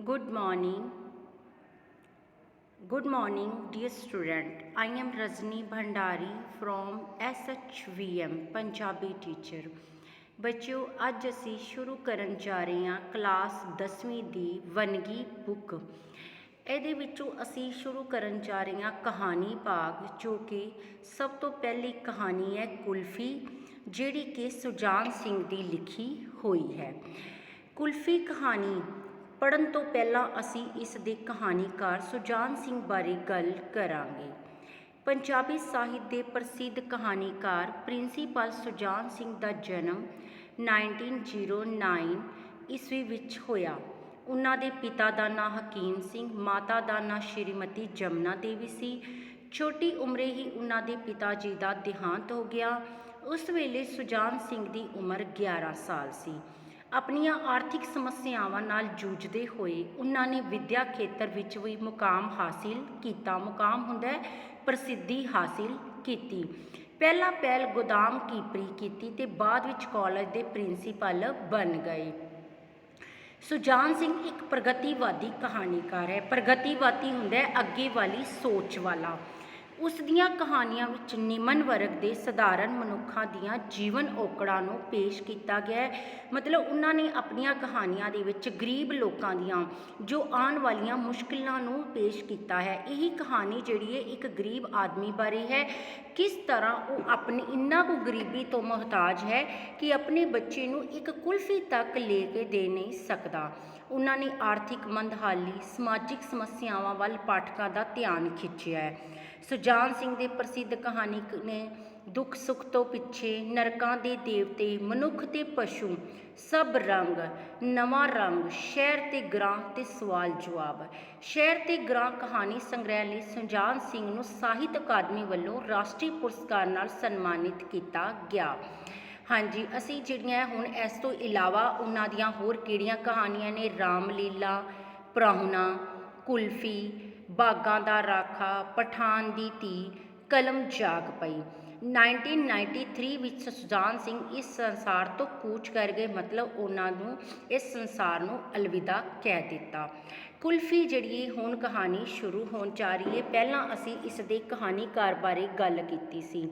Good morning. Good morning, dear student. I am Rajni Bhandari from SHVM, Punjabi teacher. ਬੱਚਿਓ ਅੱਜ ਅਸੀਂ ਸ਼ੁਰੂ ਕਰਨ ਜਾ ਰਹੇ ਹਾਂ ਕਲਾਸ 10ਵੀਂ ਦੀ ਵੰਨਗੀ ਬੁੱਕ। ਇਹਦੇ ਵਿੱਚੋਂ ਅਸੀਂ ਸ਼ੁਰੂ ਕਰਨ ਜਾ ਰਹੇ ਹਾਂ ਕਹਾਣੀ ਭਾਗ, ਜੋ ਕਿ ਸਭ ਤੋਂ ਪਹਿਲੀ ਕਹਾਣੀ ਹੈ ਕੁਲਫੀ, ਜਿਹੜੀ ਕਿ ਸੁਜਾਨ ਸਿੰਘ ਦੀ ਲਿਖੀ ਹੋਈ ਹੈ। ਕੁਲਫੀ ਕਹਾਣੀ ਪੜ੍ਹਨ ਤੋਂ ਪਹਿਲਾਂ ਅਸੀਂ ਇਸ ਦੇ ਕਹਾਣੀਕਾਰ ਸੁਜਾਨ ਸਿੰਘ ਬਾਰੇ ਗੱਲ ਕਰਾਂਗੇ। ਪੰਜਾਬੀ ਸਾਹਿਤ ਦੇ ਪ੍ਰਸਿੱਧ ਕਹਾਣੀਕਾਰ ਪ੍ਰਿੰਸੀਪਲ ਸੁਜਾਨ ਸਿੰਘ ਦਾ ਜਨਮ 1909 ਈਸਵੀ ਵਿੱਚ ਹੋਇਆ। ਉਹਨਾਂ ਦੇ ਪਿਤਾ ਦਾ ਨਾਂ ਹਕੀਮ ਸਿੰਘ, ਮਾਤਾ ਦਾ ਨਾਂ ਸ਼੍ਰੀਮਤੀ ਜਮਨਾ ਦੇਵੀ ਸੀ। ਛੋਟੀ ਉਮਰੇ ਹੀ ਉਹਨਾਂ ਦੇ ਪਿਤਾ ਜੀ ਦਾ ਦੇਹਾਂਤ ਹੋ ਗਿਆ। ਉਸ ਵੇਲੇ ਸੁਜਾਨ ਸਿੰਘ ਦੀ ਉਮਰ 11 ਸਾਲ ਸੀ। ਆਪਣੀਆਂ ਆਰਥਿਕ ਸਮੱਸਿਆਵਾਂ ਨਾਲ ਜੂਝਦੇ ਹੋਏ ਉਹਨਾਂ ਨੇ ਵਿੱਦਿਆ ਖੇਤਰ ਵਿੱਚ ਵੀ ਮੁਕਾਮ ਹਾਸਿਲ ਕੀਤਾ। ਮੁਕਾਮ ਹੁੰਦਾ ਹੈ ਪ੍ਰਸਿੱਧੀ ਹਾਸਿਲ ਕੀਤੀ। ਪਹਿਲਾਂ ਪਹਿਲ ਗੋਦਾਮ ਕੀਪਰੀ ਕੀਤੀ ਅਤੇ ਬਾਅਦ ਵਿੱਚ ਕਾਲਜ ਦੇ ਪ੍ਰਿੰਸੀਪਲ ਬਣ ਗਏ। ਸੁਜਾਨ ਸਿੰਘ ਇੱਕ ਪ੍ਰਗਤੀਵਾਦੀ ਕਹਾਣੀਕਾਰ ਹੈ। ਪ੍ਰਗਤੀਵਾਦੀ ਹੁੰਦਾ ਹੈ ਅੱਗੇ ਵਾਲੀ ਸੋਚ ਵਾਲਾ। ਉਸ ਦੀਆਂ ਕਹਾਣੀਆਂ ਵਿੱਚ ਨਿਮਨ ਵਰਗ ਦੇ ਸਧਾਰਨ ਮਨੁੱਖਾਂ ਦੀਆਂ ਜੀਵਨ ਔਕੜਾਂ ਨੂੰ ਪੇਸ਼ ਕੀਤਾ ਗਿਆ ਹੈ। ਮਤਲਬ ਉਹਨਾਂ ਨੇ ਆਪਣੀਆਂ ਕਹਾਣੀਆਂ ਦੇ ਵਿੱਚ ਗਰੀਬ ਲੋਕਾਂ ਦੀਆਂ ਜੋ ਆਉਣ ਵਾਲੀਆਂ ਮੁਸ਼ਕਿਲਾਂ ਨੂੰ ਪੇਸ਼ ਕੀਤਾ ਹੈ। ਇਹੀ ਕਹਾਣੀ ਜਿਹੜੀ ਹੈ ਇੱਕ ਗਰੀਬ ਆਦਮੀ ਬਾਰੇ ਹੈ। ਕਿਸ ਤਰ੍ਹਾਂ ਉਹ ਆਪਣੀ ਇੰਨਾ ਕੁ ਗਰੀਬੀ ਤੋਂ ਮੁਹਤਾਜ ਹੈ ਕਿ ਆਪਣੇ ਬੱਚੇ ਨੂੰ ਇੱਕ ਕੁਲਫੀ ਤੱਕ ਲੈ ਕੇ ਦੇ ਨਹੀਂ ਸਕਦਾ। ਉਹਨਾਂ ਨੇ ਆਰਥਿਕ ਮੰਦਹਾਲੀ, ਸਮਾਜਿਕ ਸਮੱਸਿਆਵਾਂ ਵੱਲ ਪਾਠਕਾਂ ਦਾ ਧਿਆਨ ਖਿੱਚਿਆ ਹੈ। ਸੁਜਾਨ ਸਿੰਘ ਦੇ ਪ੍ਰਸਿੱਧ ਕਹਾਣੀ ਨੇ ਦੁੱਖ ਸੁੱਖ ਤੋਂ ਪਿੱਛੇ, ਨਰਕਾਂ ਦੇ ਦੇਵਤੇ, ਮਨੁੱਖ ਤੇ ਪਸ਼ੂ, ਸਭ ਰੰਗ, ਨਵਾਂ ਰੰਗ, ਸ਼ਹਿਰ ਤੇ ਗ੍ਰਾਂ ਤੇ ਸਵਾਲ ਜਵਾਬ। ਸ਼ਹਿਰ ਤੇ ਗ੍ਰਾਂ ਕਹਾਣੀ ਸੰਗ੍ਰਹਿ ਲਈ ਸੁਜਾਨ ਸਿੰਘ ਨੂੰ ਸਾਹਿਤ ਅਕਾਦਮੀ ਵੱਲੋਂ ਰਾਸ਼ਟਰੀ ਪੁਰਸਕਾਰ ਨਾਲ ਸਨਮਾਨਿਤ ਕੀਤਾ ਗਿਆ। ਹਾਂਜੀ, ਅਸੀਂ ਜਿਹੜੀਆਂ ਹੁਣ ਇਸ ਤੋਂ ਇਲਾਵਾ ਉਹਨਾਂ ਦੀਆਂ ਹੋਰ ਕਿਹੜੀਆਂ ਕਹਾਣੀਆਂ ਨੇ, ਰਾਮਲੀਲਾ, ਪ੍ਰਾਹੁਣਾ, ਕੁਲਫੀ, ਬਾਗਾਂ ਦਾ ਰਾਖਾ, ਪਠਾਨ ਦੀ ਧੀ, ਕਲਮ ਜਾਗ ਪਈ। 1993 ਵਿੱਚ ਸੁਜਾਨ ਸਿੰਘ ਇਸ ਸੰਸਾਰ ਤੋਂ ਕੂਚ ਕਰ ਗਏ। ਮਤਲਬ ਉਹਨਾਂ ਨੂੰ ਇਸ ਸੰਸਾਰ ਨੂੰ ਅਲਵਿਦਾ ਕਹਿ ਦਿੱਤਾ। ਕੁਲਫੀ ਜਿਹੜੀ ਹੁਣ ਕਹਾਣੀ ਸ਼ੁਰੂ ਹੋਣ ਜਾ ਰਹੀ ਹੈ। ਪਹਿਲਾਂ ਅਸੀਂ ਇਸ ਦੇ ਕਹਾਣੀਕਾਰ ਬਾਰੇ ਗੱਲ ਕੀਤੀ ਸੀ।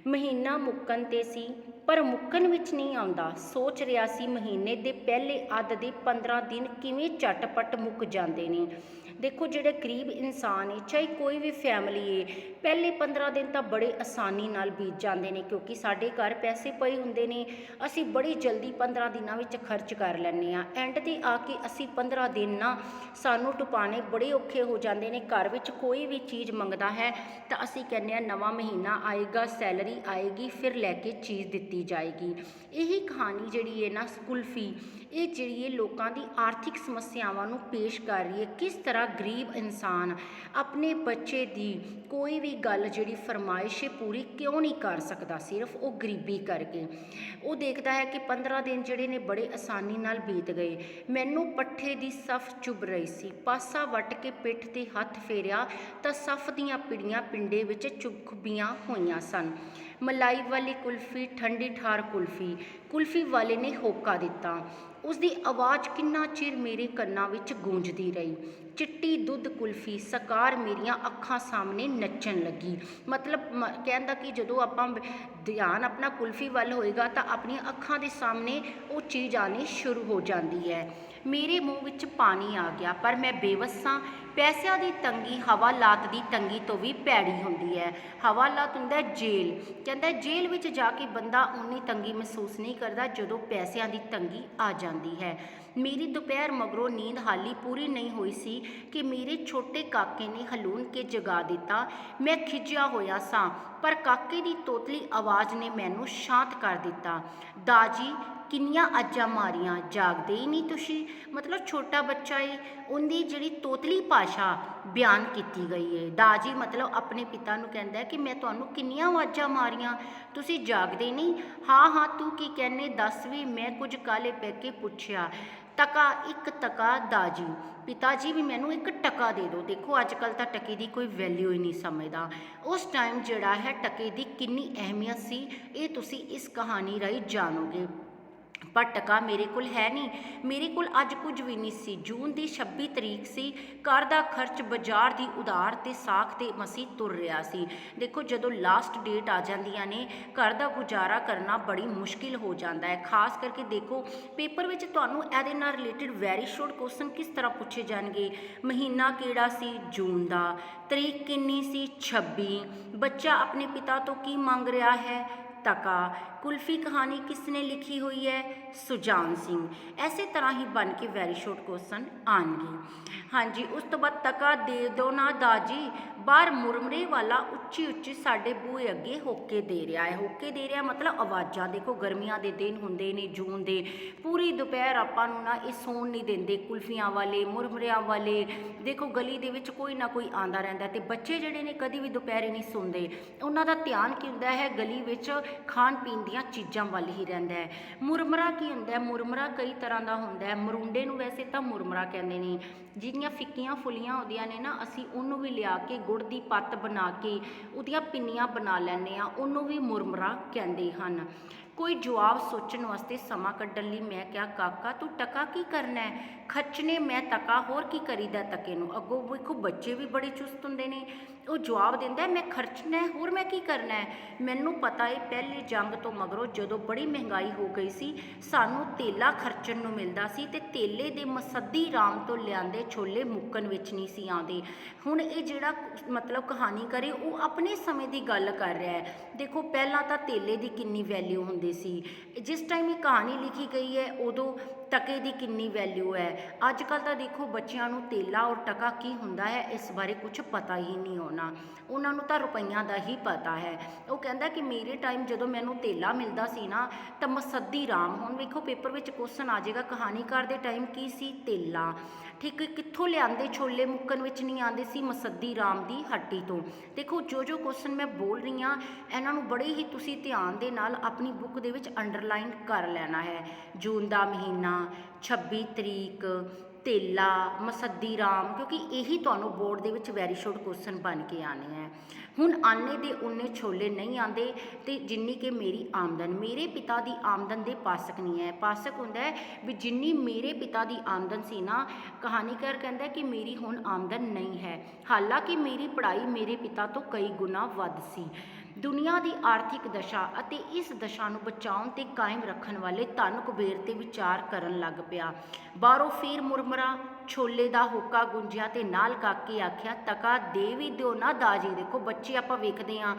ਮਹੀਨਾ ਮੁੱਕਣ 'ਤੇ ਸੀ ਪਰ ਮੁੱਕਣ ਵਿੱਚ ਨਹੀਂ ਆਉਂਦਾ। ਸੋਚ ਰਿਹਾ ਸੀ ਮਹੀਨੇ ਦੇ ਪਹਿਲੇ ਅੱਧ ਦੇ 15 ਦਿਨ ਕਿਵੇਂ ਝਟਪਟ ਮੁੱਕ ਜਾਂਦੇ ਨੇ। ਦੇਖੋ, ਜਿਹੜੇ ਗਰੀਬ ਇਨਸਾਨ ਹੈ, ਚਾਹੇ ਕੋਈ ਵੀ ਫੈਮਿਲੀ ਹੈ, ਪਹਿਲੇ 15 ਦਿਨ ਤਾਂ ਬੜੇ ਆਸਾਨੀ ਨਾਲ ਬੀਤ ਜਾਂਦੇ ਨੇ, ਕਿਉਂਕਿ ਸਾਡੇ ਘਰ ਪੈਸੇ ਪਏ ਹੁੰਦੇ ਨੇ। ਅਸੀਂ ਬੜੀ ਜਲਦੀ 15 ਦਿਨਾਂ ਵਿੱਚ ਖਰਚ ਕਰ ਲੈਂਦੇ ਹਾਂ। ਐਂਡ 'ਤੇ ਆ ਕੇ ਅਸੀਂ 15 ਦਿਨ ਨਾ ਸਾਨੂੰ ਟੁਪਾਣੇ ਬੜੇ ਔਖੇ ਹੋ ਜਾਂਦੇ ਨੇ। ਘਰ ਵਿੱਚ ਕੋਈ ਵੀ ਚੀਜ਼ ਮੰਗਦਾ ਹੈ ਤਾਂ ਅਸੀਂ ਕਹਿੰਦੇ ਹਾਂ ਨਵਾਂ ਮਹੀਨਾ ਆਏਗਾ, ਸੈਲਰੀ ਆਏਗੀ, ਫਿਰ ਲੈ ਕੇ ਚੀਜ਼ ਦਿੱਤੀ ਜਾਏਗੀ। ਇਹੀ ਕਹਾਣੀ ਜਿਹੜੀ ਹੈ ਨਾ ਕੁਲਫੀ, ਇਹ ਜਿਹੜੀ ਹੈ ਲੋਕਾਂ ਦੀ ਆਰਥਿਕ ਸਮੱਸਿਆਵਾਂ ਨੂੰ ਪੇਸ਼ ਕਰ ਰਹੀ ਹੈ। ਕਿਸ ਤਰ੍ਹਾਂ ਗਰੀਬ ਇਨਸਾਨ ਆਪਣੇ ਬੱਚੇ ਦੀ ਕੋਈ ਵੀ ਗੱਲ ਜਿਹੜੀ ਫਰਮਾਇਸ਼ ਪੂਰੀ ਕਿਉਂ ਨਹੀਂ ਕਰ ਸਕਦਾ, ਸਿਰਫ ਉਹ ਗਰੀਬੀ ਕਰਕੇ। ਉਹ ਦੇਖਦਾ ਹੈ ਕਿ 15 ਦਿਨ ਜਿਹੜੇ ਨੇ ਬੜੇ ਆਸਾਨੀ ਨਾਲ ਬੀਤ ਗਏ। ਮੈਨੂੰ ਪੱਠੇ ਦੀ ਸਫ ਚੁੱਭ ਰਹੀ ਸੀ। ਪਾਸਾ ਵੱਟ ਕੇ ਪਿੱਠ 'ਤੇ ਹੱਥ ਫੇਰਿਆ ਤਾਂ ਸਫ ਦੀਆਂ ਪਿੜੀਆਂ ਪਿੰਡੇ ਵਿੱਚ ਚੁਭੀਆਂ ਹੋਈਆਂ ਸਨ। ਮਲਾਈ ਵਾਲੀ ਕੁਲਫੀ, ਠੰਡੀ ਠਾਰ ਕੁਲਫੀ। ਕੁਲਫੀ ਵਾਲੇ ਨੇ ਹੋਕਾ ਦਿੱਤਾ। ਉਸਦੀ ਆਵਾਜ਼ ਕਿੰਨਾ ਚਿਰ ਮੇਰੇ ਕੰਨਾਂ ਵਿੱਚ ਗੂੰਜਦੀ ਰਹੀ। ਚਿੱਟੀ ਦੁੱਧ ਕੁਲਫੀ ਸਕਾਰ ਮੇਰੀਆਂ ਅੱਖਾਂ ਸਾਹਮਣੇ ਨੱਚਣ ਲੱਗੀ। ਮਤਲਬ ਕਹਿੰਦਾ ਕਿ ਜਦੋਂ ਆਪਾਂ ਧਿਆਨ ਆਪਣਾ ਕੁਲਫੀ ਵੱਲ ਹੋਏਗਾ ਤਾਂ ਆਪਣੀਆਂ ਅੱਖਾਂ ਦੇ ਸਾਹਮਣੇ ਉਹ ਚੀਜ਼ ਆਉਣੀ ਸ਼ੁਰੂ ਹੋ ਜਾਂਦੀ ਹੈ। ਮੇਰੇ ਮੂੰਹ ਵਿੱਚ ਪਾਣੀ ਆ ਗਿਆ, ਪਰ ਮੈਂ ਬੇਵੱਸ ਹਾਂ। ਪੈਸਿਆਂ ਦੀ ਤੰਗੀ ਹਵਾਲਾਤ ਦੀ ਤੰਗੀ ਤੋਂ ਵੀ ਭੈੜੀ ਹੁੰਦੀ ਹੈ। ਹਵਾਲਾਤ ਹੁੰਦਾ ਜੇਲ੍ਹ। ਕਹਿੰਦਾ ਜੇਲ੍ਹ ਵਿੱਚ ਜਾ ਕੇ ਬੰਦਾ ਉਨੀ ਤੰਗੀ ਮਹਿਸੂਸ ਨਹੀਂ ਕਰਦਾ ਜਦੋਂ ਪੈਸਿਆਂ ਦੀ ਤੰਗੀ ਆ ਜਾਂਦੀ ਹੈ। ਮੇਰੀ ਦੁਪਹਿਰ ਮਗਰੋਂ ਨੀਂਦ ਹਾਲੀ ਪੂਰੀ ਨਹੀਂ ਹੋਈ ਸੀ ਕਿ ਮੇਰੇ ਛੋਟੇ ਕਾਕੇ ਨੇ ਹਲੂਣ ਕੇ ਜਗਾ ਦਿੱਤਾ। ਮੈਂ ਖਿਝਿਆ ਹੋਇਆ ਸਾਂ, ਪਰ ਕਾਕੇ ਦੀ ਤੋਤਲੀ ਆਵਾਜ਼ ਨੇ ਮੈਨੂੰ ਸ਼ਾਂਤ ਕਰ ਦਿੱਤਾ। ਦਾਜੀ, ਕਿੰਨੀਆਂ ਆਜਾਂ ਮਾਰੀਆਂ, ਜਾਗਦੇ ਹੀ ਨਹੀਂ ਤੁਸੀਂ। ਮਤਲਬ ਛੋਟਾ ਬੱਚਾ ਏ, ਉਹਦੀ ਜਿਹੜੀ ਤੋਤਲੀ ਭਾਸ਼ਾ ਬਿਆਨ ਕੀਤੀ ਗਈ ਹੈ। ਦਾਜੀ ਮਤਲਬ ਆਪਣੇ ਪਿਤਾ ਨੂੰ ਕਹਿੰਦਾ ਕਿ ਮੈਂ ਤੁਹਾਨੂੰ ਕਿੰਨੀਆਂ ਆਵਾਜ਼ਾਂ ਮਾਰੀਆਂ, ਤੁਸੀਂ ਜਾਗਦੇ ਨਹੀਂ। ਹਾਂ ਹਾਂ, ਤੂੰ ਕੀ ਕਹਿੰਦੇ ਦੱਸ ਵੀ, ਮੈਂ ਕੁਝ ਕਾਹਲੇ ਪੈ ਕੇ ਪੁੱਛਿਆ। ਟਕਾ, ਇੱਕ ਟਕਾ ਦਾਜੀ। ਪਿਤਾ ਜੀ ਵੀ ਮੈਨੂੰ ਇੱਕ ਟਕਾ ਦੇ ਦਿਓ। ਦੇਖੋ, ਅੱਜ ਕੱਲ੍ਹ ਤਾਂ ਟਕੇ ਦੀ ਕੋਈ ਵੈਲਿਊ ਹੀ ਨਹੀਂ ਸਮਝਦਾ। ਉਸ ਟਾਈਮ ਜਿਹੜਾ ਹੈ ਟਕੇ ਦੀ ਕਿੰਨੀ ਅਹਿਮੀਅਤ ਸੀ, ਇਹ ਤੁਸੀਂ ਇਸ ਕਹਾਣੀ ਰਾਹੀਂ ਜਾਣੋਗੇ। ਪਰ ਟਕਾ ਮੇਰੇ ਕੋਲ ਹੈ ਨਹੀਂ। ਮੇਰੇ ਕੋਲ ਅੱਜ ਕੁਝ ਵੀ ਨਹੀਂ ਸੀ। ਜੂਨ ਦੀ 26 ਤਰੀਕ ਸੀ। ਘਰ ਦਾ ਖਰਚ, ਬਾਜ਼ਾਰ ਦੀ ਉਧਾਰ ਤੇ ਸਾਖ ਤੇ ਮਸੀਂ ਤੁਰ ਰਿਹਾ ਸੀ। ਦੇਖੋ ਜਦੋਂ ਲਾਸਟ ਡੇਟ ਆ ਜਾਂਦੀਆਂ ਨੇ, ਘਰ ਦਾ ਗੁਜ਼ਾਰਾ ਕਰਨਾ ਬੜੀ ਮੁਸ਼ਕਿਲ ਹੋ ਜਾਂਦਾ ਹੈ। ਖਾਸ ਕਰਕੇ ਦੇਖੋ ਪੇਪਰ ਵਿੱਚ ਤੁਹਾਨੂੰ ਇਹਦੇ ਨਾਲ ਰਿਲੇਟਡ ਵੈਰੀ ਸ਼ੋਰਟ ਕੁਐਸਚਨ ਕਿਸ ਤਰ੍ਹਾਂ ਪੁੱਛੇ ਜਾਣਗੇ। ਮਹੀਨਾ ਕਿਹੜਾ ਸੀ? ਜੂਨ ਦਾ। ਤਰੀਕ ਕਿੰਨੀ ਸੀ? 26। ਬੱਚਾ ਆਪਣੇ ਪਿਤਾ ਤੋਂ ਕੀ ਮੰਗ ਰਿਹਾ ਹੈ? ਟਕਾ। ਕੁਲਫੀ ਕਹਾਣੀ ਕਿਸ ਨੇ ਲਿਖੀ ਹੋਈ ਹੈ? ਸੁਜਾਨ ਸਿੰਘ। ਐਸੇ ਤਰ੍ਹਾਂ ਹੀ ਬਣ ਕੇ ਵੈਰੀ ਸ਼ੋਰਟ ਕੁਐਸਚਨ ਆਉਣਗੇ। ਹਾਂਜੀ, ਉਸ ਤੋਂ ਬਾਅਦ ਟਕਾ ਦੇ ਦੋ ਨਾ ਦਾਜੀ, ਬਾਹਰ ਮੁਰਮਰੇ ਵਾਲਾ ਉੱਚੀ ਉੱਚੀ ਸਾਡੇ ਬੂਹੇ ਅੱਗੇ ਹੋਕੇ ਦੇ ਰਿਹਾ ਹੈ। ਹੋਕੇ ਦੇ ਰਿਹਾ ਮਤਲਬ ਆਵਾਜ਼ਾਂ। ਦੇਖੋ ਗਰਮੀਆਂ ਦੇ ਦਿਨ ਹੁੰਦੇ ਨੇ ਜੂਨ ਦੇ, ਪੂਰੀ ਦੁਪਹਿਰ ਆਪਾਂ ਨੂੰ ਨਾ ਇਹ ਸੌਣ ਨਹੀਂ ਦਿੰਦੇ। ਕੁਲਫੀਆਂ ਵਾਲੇ, ਮੁਰਮਰਿਆਂ ਵਾਲੇ, ਦੇਖੋ ਗਲੀ ਦੇ ਵਿੱਚ ਕੋਈ ਨਾ ਕੋਈ ਆਉਂਦਾ ਰਹਿੰਦਾ ਤੇ ਬੱਚੇ ਜਿਹੜੇ ਨੇ ਕਦੀ ਵੀ ਦੁਪਹਿਰੇ ਨਹੀਂ ਸੌਂਦੇ। ਉਹਨਾਂ ਦਾ ਧਿਆਨ ਕੀ ਹੁੰਦਾ ਹੈ? ਗਲੀ ਵਿੱਚ ਖਾਣ ਪੀਣ ਦੀਆਂ ਚੀਜ਼ਾਂ ਵੱਲ ਹੀ ਰਹਿੰਦਾ ਹੈ। ਮੁਰਮਰਾ ਕੀ ਹੁੰਦਾ ਹੈ? ਮੁਰਮਰਾ ਕਈ ਤਰ੍ਹਾਂ ਦਾ ਹੁੰਦਾ ਹੈ। ਮਰੂੰਡੇ ਨੂੰ ਵੈਸੇ ਤਾਂ ਮੁਰਮਰਾ ਕਹਿੰਦੇ ਨੇ। ਜਿਹੜੀਆਂ ਫਿੱਕੀਆਂ ਫੁੱਲੀਆਂ ਹੁੰਦੀਆਂ ਨੇ ਨਾ, ਅਸੀਂ ਉਹਨੂੰ ਵੀ ਲਿਆ ਕੇ ਗੁੜ ਦੀ ਪੱਤ ਬਣਾ ਕੇ ਉਹਦੀਆਂ ਪਿੰਨੀਆਂ ਬਣਾ ਲੈਂਦੇ ਹਾਂ, ਉਹਨੂੰ ਵੀ ਮੁਰਮਰਾ ਕਹਿੰਦੇ ਹਨ। ਕੋਈ ਜਵਾਬ ਸੋਚਣ ਵਾਸਤੇ ਸਮਾਂ ਕੱਢਣ ਲਈ ਮੈਂ ਕਿਹਾ, ਕਾਕਾ ਤੂੰ ਟਕਾ ਕੀ ਕਰਨਾ ਹੈ? ਖਰਚਣੇ ਮੈਂ ਟਕਾ, ਹੋਰ ਕੀ ਕਰੀਦਾ ਟਕੇ ਨੂੰ? ਅੱਗੋਂ ਵੇਖੋ ਬੱਚੇ ਵੀ ਬੜੇ ਚੁਸਤ ਹੁੰਦੇ ਨੇ। ਉਹ ਜਵਾਬ ਦਿੰਦਾ, ਮੈਂ ਖਰਚਣਾ ਹੈ, ਹੋਰ ਮੈਂ ਕੀ ਕਰਨਾ ਹੈ? ਮੈਨੂੰ ਪਤਾ ਹੈ ਪਹਿਲੀ ਜੰਗ ਤੋਂ ਮਗਰੋਂ ਜਦੋਂ ਬੜੀ ਮਹਿੰਗਾਈ ਹੋ ਗਈ ਸੀ, ਸਾਨੂੰ ਤੇਲਾ ਖਰਚਣ ਨੂੰ ਮਿਲਦਾ ਸੀ ਤੇ ਤੇਲੇ ਦੇ ਮਸੱਦੀ ਰਾਮ ਤੋਂ ਲਿਆਂਦੇ ਛੋਲੇ ਮੁੱਕਣ ਵਿੱਚ ਨਹੀਂ ਸੀ ਆਉਂਦੇ। ਹੁਣ ਇਹ ਜਿਹੜਾ ਮਤਲਬ ਕਹਾਣੀ ਕਰੇ ਉਹ ਆਪਣੇ ਸਮੇਂ ਦੀ ਗੱਲ ਕਰ ਰਿਹਾ ਹੈ। ਦੇਖੋ ਪਹਿਲਾਂ ਤਾਂ ਤੇਲੇ ਦੀ ਕਿੰਨੀ ਵੈਲਿਊ ਹੁੰਦੀ ਸੀ। ਜਿਸ ਟਾਈਮ ਇਹ ਕਹਾਣੀ ਲਿਖੀ ਗਈ ਹੈ ਉਦੋਂ ਟਕੇ ਦੀ ਕਿੰਨੀ ਵੈਲਿਊ ਹੈ। ਅੱਜ ਕੱਲ੍ਹ ਤਾਂ ਦੇਖੋ ਬੱਚਿਆਂ ਨੂੰ ਤੇਲਾ ਔਰ ਟਕਾ ਕੀ ਹੁੰਦਾ ਹੈ ਇਸ ਬਾਰੇ ਕੁਝ ਪਤਾ ਹੀ ਨਹੀਂ ਹੋਣਾ। ਉਹਨਾਂ ਨੂੰ ਤਾਂ ਰੁਪਈਆਂ ਦਾ ਹੀ ਪਤਾ ਹੈ। ਉਹ ਕਹਿੰਦਾ ਕਿ ਮੇਰੇ ਟਾਈਮ ਜਦੋਂ ਮੈਨੂੰ ਤੇਲਾ ਮਿਲਦਾ ਸੀ ਨਾ ਤਾਂ ਮਸੱਦੀ ਰਾਮ, ਹੁਣ ਵੇਖੋ ਪੇਪਰ ਵਿੱਚ ਕੁਐਸਚਨ ਆ ਜਾਏਗਾ ਕਹਾਣੀਕਾਰ ਦੇ ਟਾਈਮ ਕੀ ਸੀ? ਤੇਲਾ। ਠੀਕ ਹੈ, ਕਿੱਥੋਂ ਲਿਆਂਦੇ ਛੋਲੇ ਮੁੱਕਣ ਵਿੱਚ ਨਹੀਂ ਆਉਂਦੇ ਸੀ? ਮਸੱਦੀ ਰਾਮ ਦੀ ਹੱਟੀ ਤੋਂ। ਦੇਖੋ ਜੋ ਕੁਐਸਚਨ ਮੈਂ ਬੋਲ ਰਹੀ ਹਾਂ ਇਹਨਾਂ ਨੂੰ ਬੜੇ ਹੀ ਤੁਸੀਂ ਧਿਆਨ ਦੇ ਨਾਲ ਆਪਣੀ ਬੁੱਕ ਦੇ ਵਿੱਚ ਅੰਡਰਲਾਈਨ ਕਰ ਲੈਣਾ ਹੈ। ਜੂਨ ਦਾ ਮਹੀਨਾ, 26 ਤਰੀਕ, ਤੇਲਾ, ਮਸੱਦੀ ਰਾਮ, ਕਿਉਂਕਿ ਇਹੀ ਤੁਹਾਨੂੰ ਬੋਰਡ ਦੇ ਵਿੱਚ ਵੈਰੀ ਸ਼ੋਰਟ ਕੁਐਸਚਨ ਬਣ ਕੇ ਆਣੇ ਹੈ। ਹੁਣ ਆਨੇ ਦੇ ਉਨੇ ਛੋਲੇ ਨਹੀਂ ਆਉਂਦੇ ਤੇ ਜਿੰਨੀ ਕਿ ਮੇਰੀ ਆਮਦਨ, ਮੇਰੇ ਪਿਤਾ ਦੀ ਆਮਦਨ ਦੇ ਪਾਸਕ ਨਹੀਂ ਹੈ। ਪਾਸਕ ਹੁੰਦਾ ਹੈ ਵੀ ਜਿੰਨੀ ਮੇਰੇ ਪਿਤਾ ਦੀ ਆਮਦਨ ਸੀ ਨਾ, ਕਹਾਣੀਕਾਰ ਕਹਿੰਦਾ ਕਿ ਮੇਰੀ ਹੁਣ ਆਮਦਨ ਨਹੀਂ ਹੈ। ਹਾਲਾਂਕਿ ਮੇਰੀ ਪੜ੍ਹਾਈ ਮੇਰੇ ਪਿਤਾ ਤੋਂ ਕਈ ਗੁਣਾ ਵੱਧ ਸੀ। ਦੁਨੀਆ ਦੀ ਆਰਥਿਕ ਦਸ਼ਾ ਅਤੇ ਇਸ ਦਸ਼ਾ ਨੂੰ ਬਚਾਉਣ ਤੇ ਕਾਇਮ ਰੱਖਣ ਵਾਲੇ ਧੰਨ ਕੁਬੇਰ ਤੇ ਵਿਚਾਰ ਕਰਨ ਲੱਗ ਪਿਆ। ਬਾਹਰੋਂ ਫੇਰ ਮੁਰਮਰਾ ਛੋਲੇ ਦਾ ਹੋਕਾ ਗੁੰਜਿਆ ਤੇ ਨਾਲ ਕਾਕੇ ਆਖਿਆ, ਟਕਾ ਦੇ ਵੀ ਦਿਓ ਨਾ ਦਾਜੀ। ਦੇਖੋ ਬੱਚੇ ਆਪਾਂ ਵੇਖਦੇ ਹਾਂ